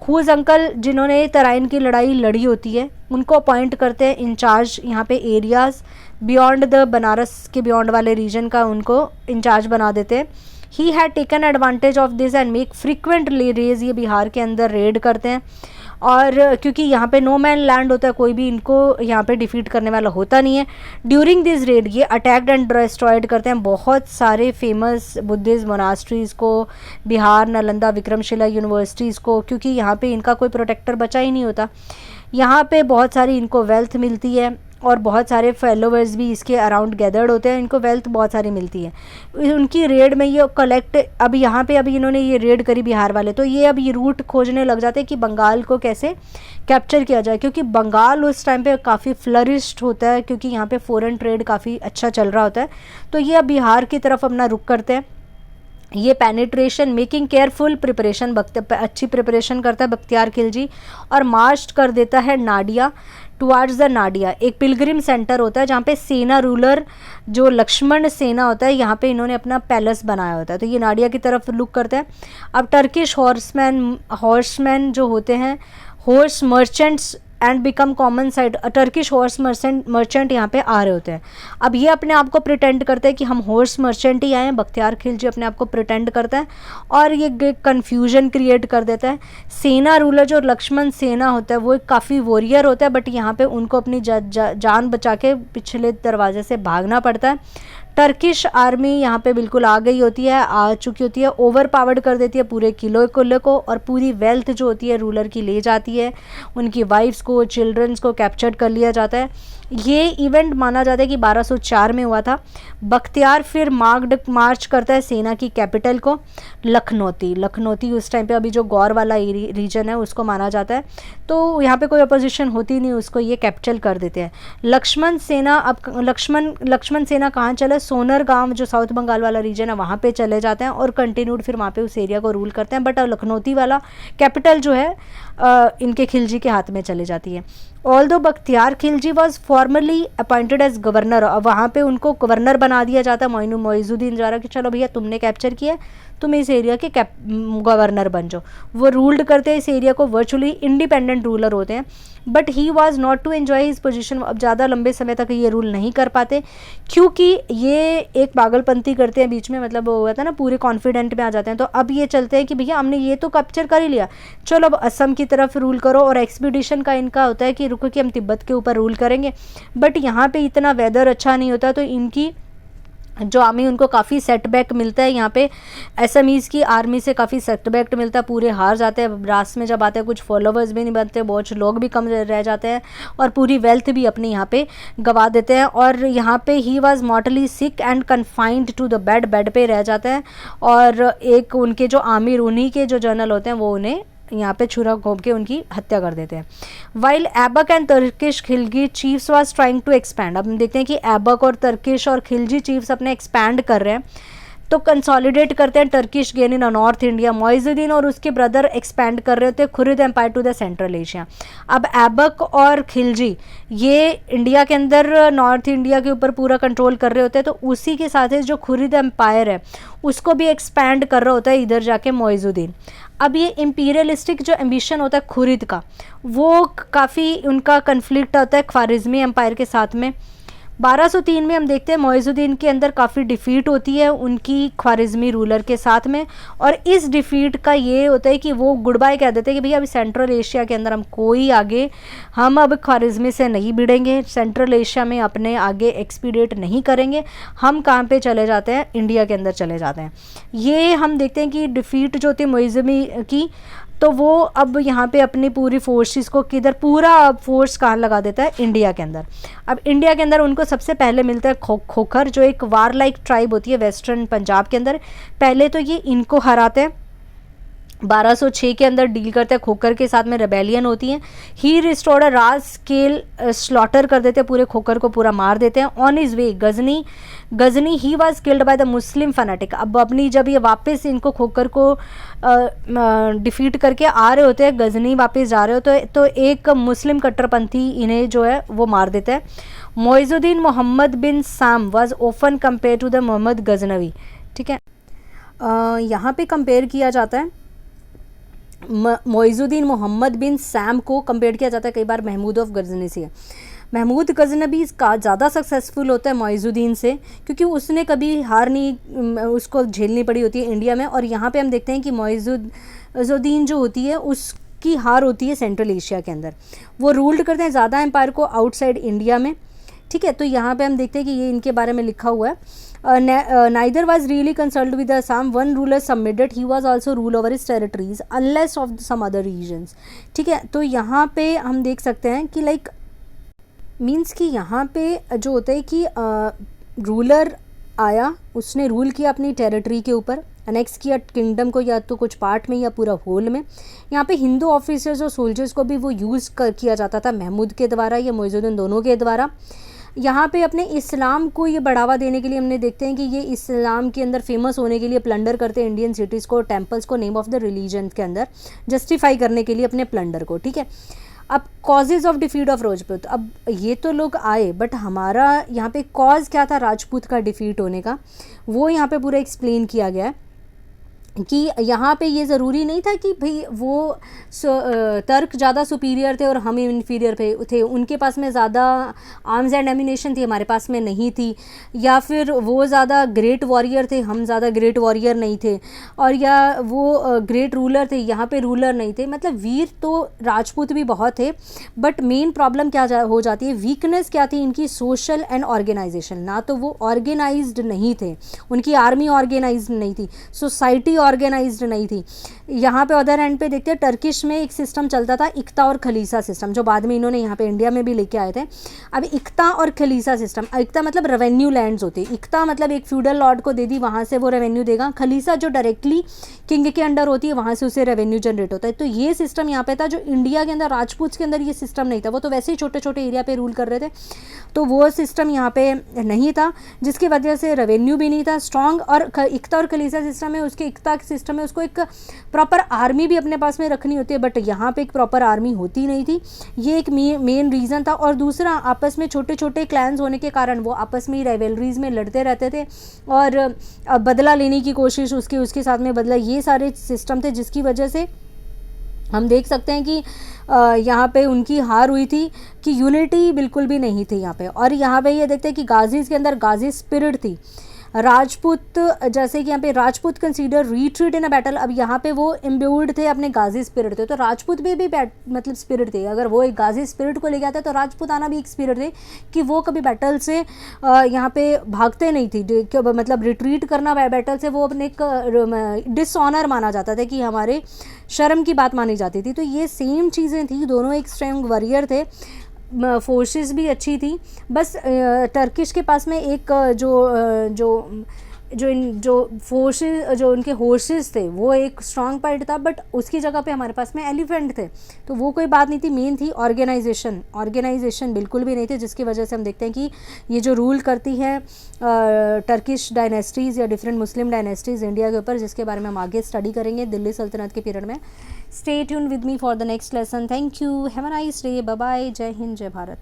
हुज अंकल जिन्होंने तराइन की लड़ाई लड़ी होती है, उनको अपॉइंट करते हैं इंचार्ज यहाँ पे एरियाज़ बियॉन्ड द बनारस के बियॉन्ड वाले रीजन का, उनको इंचार्ज बना देते हैं। He had taken advantage of this and make frequent raids, ये बिहार के अंदर रेड करते हैं। और क्योंकि यहाँ पे नो मैन लैंड होता है, कोई भी इनको यहाँ पे डिफीट करने वाला होता नहीं है। ड्यूरिंग दिस रेड ये अटैक्ड एंड डिस्ट्रॉयड करते हैं बहुत सारे फेमस बुद्धिस्ट मोनास्ट्रीज़ को, बिहार, नालंदा, विक्रमशिला यूनिवर्सिटीज़ को, क्योंकि यहाँ पे इनका कोई प्रोटेक्टर बचा ही नहीं होता। यहाँ पे बहुत सारी इनको वेल्थ मिलती है और बहुत सारे फॉलोवर्स भी इसके अराउंड गैदर्ड होते हैं, इनको वेल्थ बहुत सारी मिलती है। उनकी रेड में ये कलेक्ट, अब यहाँ पे अभी इन्होंने ये रेड करी बिहार वाले, तो ये अब ये रूट खोजने लग जाते हैं कि बंगाल को कैसे कैप्चर किया जाए, क्योंकि बंगाल उस टाइम पे काफ़ी फ्लरिश्ड होता है, क्योंकि यहाँ पे फॉरेन ट्रेड काफ़ी अच्छा चल रहा होता है। तो ये अब बिहार की तरफ अपना रुख करते हैं। ये पेनिट्रेशन मेकिंग केयरफुल प्रिपरेशन, अच्छी प्रिपरेशन करता है बख्तियार खिलजी, और मार्च कर देता है नाडिया, टुवार्ड्स द नाडिया। एक पिलग्रिम सेंटर होता है जहाँ पे सेना रूलर जो लक्ष्मण सेना होता है, यहाँ पे इन्होंने अपना पैलेस बनाया होता है, तो ये नाडिया की तरफ लुक करते हैं। अब टर्किश हॉर्समैन जो होते हैं, horse merchants and become common side, Turkish horse merchant यहाँ पे आ रहे होते हैं। अब ये अपने आप को प्रिटेंड करते हैं कि हम हॉर्स मर्चेंट ही आए हैं, बख्तियार खिलजी अपने आप को प्रिटेंड करता है और ये कन्फ्यूजन क्रिएट कर देता है। सेना रूलर जो लक्ष्मण सेना होता है वो एक काफ़ी वॉरियर होता है, बट यहाँ पे उनको अपनी जान बचा के पिछले दरवाजे से भागना पड़ता है। टर्किश आर्मी यहाँ पे बिल्कुल आ चुकी होती है, ओवर पावर्ड कर देती है पूरे किले को, और पूरी वेल्थ जो होती है रूलर की ले जाती है, उनकी वाइफ्स को, चिल्ड्रंस को कैप्चर कर लिया जाता है। ये इवेंट माना जाता है कि 1204 में हुआ था। बख्तियार फिर मार्च करता है सेना की कैपिटल को लखनौती उस टाइम पे अभी जो गौर वाला रीजन है उसको माना जाता है, तो यहाँ पे कोई अपोजिशन होती नहीं, उसको ये कैप्चर कर देते हैं। लक्ष्मण सेना कहाँ चले, सोनर गांव जो साउथ बंगाल वाला रीजन है वहाँ पे चले जाते हैं और कंटिन्यूड फिर वहाँ पे उस एरिया को रूल करते हैं। बट लखनौती वाला कैपिटल जो है इनके खिलजी के हाथ में चले जाती है। Although Bakhtiyar Khilji was formally appointed as governor, अब वहाँ पे उनको गवर्नर बना दिया जाता है मोइजुद्दीन द्वारा कि चलो भैया तुमने कैप्चर किया, तुम इस एरिया के गवर्नर बन जाओ। वो रूल्ड करते हैं इस एरिया को, वर्चुअली इंडिपेंडेंट रूलर होते हैं। But he was not to enjoy his position, अब ज़्यादा लंबे समय तक ये रूल नहीं कर पाते क्योंकि ये एक पागलपंती करते हैं बीच में, मतलब वो हुआ था ना, पूरे कॉन्फिडेंट में आ जाते हैं। तो अब ये चलते हैं कि भैया हमने ये तो कैप्चर कर ही लिया, चलो अब असम की तरफ रूल करो। और एक्सपीडिशन का इनका होता है कि रुको कि हम तिब्बत के ऊपर रूल करेंगे। बट यहाँ पे इतना वेदर अच्छा नहीं होता, तो इनकी जो आर्मी उनको काफ़ी सेटबैक मिलता है। यहाँ पे एसएमईज़ की आर्मी से काफ़ी सेटबैक मिलता है, पूरे हार जाते हैं रास में जब आते हैं, कुछ फॉलोवर्स भी नहीं बनते, बहुत लोग भी कम रह जाते हैं और पूरी वेल्थ भी अपनी यहाँ पे गवा देते हैं। और यहाँ पे he was mortally sick and confined to the bed पे रह जाते हैं। और एक उनके जो आमिर उन्हीं के जो जनरल होते हैं वो उन्हें यहाँ पे छुरा घोंप के उनकी हत्या कर देते हैं। While Aibak and Turkish Khilji chiefs was trying to expand, अब हम देखते हैं कि ऐबक और तर्किश और खिलजी चीफ्स अपने एक्सपैंड कर रहे हैं, तो कंसोलिडेट करते हैं Turkish gain in north India. Moizuddin और उसके ब्रदर एक्सपैंड कर रहे होते हैं Ghurid empire to the central Asia. अब ऐबक और खिलजी ये इंडिया के अंदर नॉर्थ इंडिया के ऊपर पूरा कंट्रोल कर रहे होते हैं, तो उसी के साथ जो खुरिद एम्पायर है उसको भी एक्सपैंड कर रहा होता है इधर जाके मोइजुद्दीन। अब ये इम्पीरियलिस्टिक जो एम्बिशन होता है खुरिद का, वो काफ़ी उनका कन्फ्लिक्ट होता है ख्वारिज़मी एम्पायर के साथ में। 1203 में हम देखते हैं मोइजुद्दीन के अंदर काफ़ी डिफ़ीट होती है उनकी ख्वारिज़मी रूलर के साथ में, और इस डिफ़ीट का ये होता है कि वो गुड बाय कह देते हैं कि भैया अभी सेंट्रल एशिया के अंदर हम कोई आगे, हम अब ख्वारिज़मी से नहीं भिड़ेंगे, सेंट्रल एशिया में अपने आगे एक्सपीडिएट नहीं करेंगे, हम कहाँ पे चले जाते हैं, इंडिया के अंदर चले जाते हैं। ये हम देखते हैं कि डिफ़ीट जो थी मोइजुद्दीन की, तो वो अब यहाँ पे अपनी पूरी फोर्सेस को किधर, पूरा फोर्स कहाँ लगा देता है, इंडिया के अंदर। अब इंडिया के अंदर उनको सबसे पहले मिलता है खोखर, जो एक वार लाइक ट्राइब होती है वेस्टर्न पंजाब के अंदर। पहले तो ये इनको हराते हैं, 1206 के अंदर डील करते हैं खोखर के साथ में, रेबेलियन होती है। ही रिस्टोर्ड अ राज स्केल स्लॉटर कर देते हैं, पूरे खोखर को पूरा मार देते हैं। On his way Ghazni he was killed by the Muslim fanatic. अब अपनी जब ये वापस इनको खोखर को डिफीट करके आ रहे होते हैं, गजनी वापस जा रहे होते तो एक मुस्लिम कट्टरपंथी इन्हें जो है वो मार देता है। Moizuddin Mohammad bin Sam was often compare to the Mohammad Ghaznavi, ठीक है। यहाँ पे कंपेयर किया जाता है, मोइजुद्दीन मोहम्मद बिन सैम को कंपेयर किया जाता है कई बार महमूद ऑफ गजनी से। महमूद गजनबी का ज़्यादा सक्सेसफुल होता है मोइजुद्दीन से, क्योंकि उसने कभी हार नहीं उसको झेलनी पड़ी होती है इंडिया में। और यहाँ पे हम देखते हैं कि मोइजुद्दीन जो होती है उसकी हार होती है सेंट्रल एशिया के अंदर। वो रूल्ड करते हैं ज़्यादा एम्पायर को आउटसाइड इंडिया में, ठीक है। तो यहाँ पे हम देखते हैं कि ये इनके बारे में लिखा हुआ है। Neither was really concerned with Assam. One ruler submitted. He was also rule over his territories, unless of some other regions. ठीक है, तो यहाँ पे हम देख सकते हैं कि लाइक मीन्स कि यहाँ पे जो होता है कि रूलर आया, उसने रूल किया अपनी टेरिटरी के ऊपर, अनेक्स किया किंगडम को या तो कुछ पार्ट में या पूरा होल में। यहाँ पे हिंदू ऑफिसर्स और सोल्जर्स को भी वो यूज़ किया जाता था महमूद के द्वारा या मोइजुद्दीन दोनों के द्वारा। यहाँ पे अपने इस्लाम को ये बढ़ावा देने के लिए हमने देखते हैं कि ये इस्लाम के अंदर फेमस होने के लिए प्लंडर करते हैं इंडियन सिटीज़ को, टेम्पल्स को, नेम ऑफ द रिलीजन के अंदर जस्टिफाई करने के लिए अपने प्लंडर को, ठीक है। अब causes of defeat of Rajput, अब ये तो लोग आए बट हमारा यहाँ पे कॉज क्या था राजपूत का डिफीट होने का, वो यहाँ पे पूरा एक्सप्लेन किया गया है कि यहाँ पे ये ज़रूरी नहीं था कि भाई वो तर्क ज़्यादा सुपीरियर थे और हम इन्फीरियर थे, उनके पास में ज़्यादा आर्म्स एंड एमिनेशन थी, हमारे पास में नहीं थी, या फिर वो ज़्यादा ग्रेट वॉरियर थे, हम ज़्यादा ग्रेट वॉरियर नहीं थे, और या वो ग्रेट रूलर थे, यहाँ पे रूलर नहीं थे। मतलब वीर तो राजपूत भी बहुत थे, बट मेन प्रॉब्लम क्या हो जाती है, वीकनेस क्या थी इनकी, सोशल एंड ऑर्गेनाइजेशन। ना तो वो ऑर्गेनाइज्ड नहीं थे, उनकी आर्मी ऑर्गेनाइज्ड नहीं थी, सोसाइटी ऑर्गेनाइज्ड नहीं थी। यहाँ पे अदर हैंड पे देखते हैं टर्किश में एक सिस्टम चलता था, इक्ता और खलीसा सिस्टम, जो बाद में इन्होंने यहाँ पे इंडिया में भी लेके आए थे। अब इक्ता और खलीसा सिस्टम, इक्ता मतलब रेवेन्यू लैंड्स होती है, इक्ता मतलब एक फ्यूडल लॉर्ड को दे दी, वहाँ से वो रेवेन्यू देगा, खलीसा जो डायरेक्टली किंग के अंडर होती है, वहाँ से उसे रेवेन्यू जनरेट होता है। तो ये सिस्टम यहाँ पे था, जो इंडिया के अंदर राजपूत के अंदर ये सिस्टम नहीं था, वो तो वैसे ही छोटे छोटे एरिया पे रूल कर रहे थे, तो वो सिस्टम यहाँ पे नहीं था, जिसकी वजह से रेवेन्यू भी नहीं था स्ट्रॉन्ग। और इक्ता और खलीसा सिस्टम है, उसके इक्ता सिस्टम में उसको एक प्रॉपर आर्मी भी अपने पास में रखनी होती है, बट यहाँ पे एक प्रॉपर आर्मी होती नहीं थी, ये एक मेन रीज़न था। और दूसरा, आपस में छोटे छोटे क्लैंस होने के कारण वो आपस में ही राइवलरीज में लड़ते रहते थे, और बदला लेने की कोशिश, उसके साथ में बदला, ये सारे सिस्टम थे, जिसकी वजह से हम देख सकते हैं कि यहाँ पे उनकी हार हुई थी, कि यूनिटी बिल्कुल भी नहीं थी यहाँ पे। और यहाँ पे ये देखते हैं कि गाजीज़ के अंदर गाजी स्पिरिट थी, राजपूत, जैसे कि यहाँ पे Rajput consider retreat in a battle, अब यहाँ पे वो इम्ब्यूड थे, अपने गाजी स्पिरिट थे, तो राजपूत भी मतलब स्पिरिट थे, अगर वो एक गाजी स्पिरिट को ले गया था तो राजपूत आना भी एक स्पिरिट थे, कि वो कभी बैटल से यहाँ पे भागते नहीं थी, मतलब रिट्रीट करना बैटल से वो अपने एक डिसऑनर माना जाता था, कि हमारे शर्म की बात मानी जाती थी। तो ये सेम चीज़ें थी, दोनों एक स्ट्रॉन्ग वॉरियर थे, फोर्सेस भी अच्छी थी, बस टर्किश के पास में एक जो फोर्सेस, जो उनके हॉर्सेस थे, वो एक स्ट्रॉन्ग पॉइंट था, बट उसकी जगह पे हमारे पास में एलिफेंट थे, तो वो कोई बात नहीं थी। मेन थी ऑर्गेनाइजेशन बिल्कुल भी नहीं थे, जिसकी वजह से हम देखते हैं कि ये जो रूल करती है टर्किश डायनेस्टीज़ या डिफरेंट मुस्लिम डायनेस्टीज़ इंडिया के ऊपर, जिसके बारे में हम आगे स्टडी करेंगे दिल्ली सल्तनत के पीरियड में। Stay tuned with me for the next lesson. Thank you, have a nice day, bye bye, Jai Hind, जय भारत।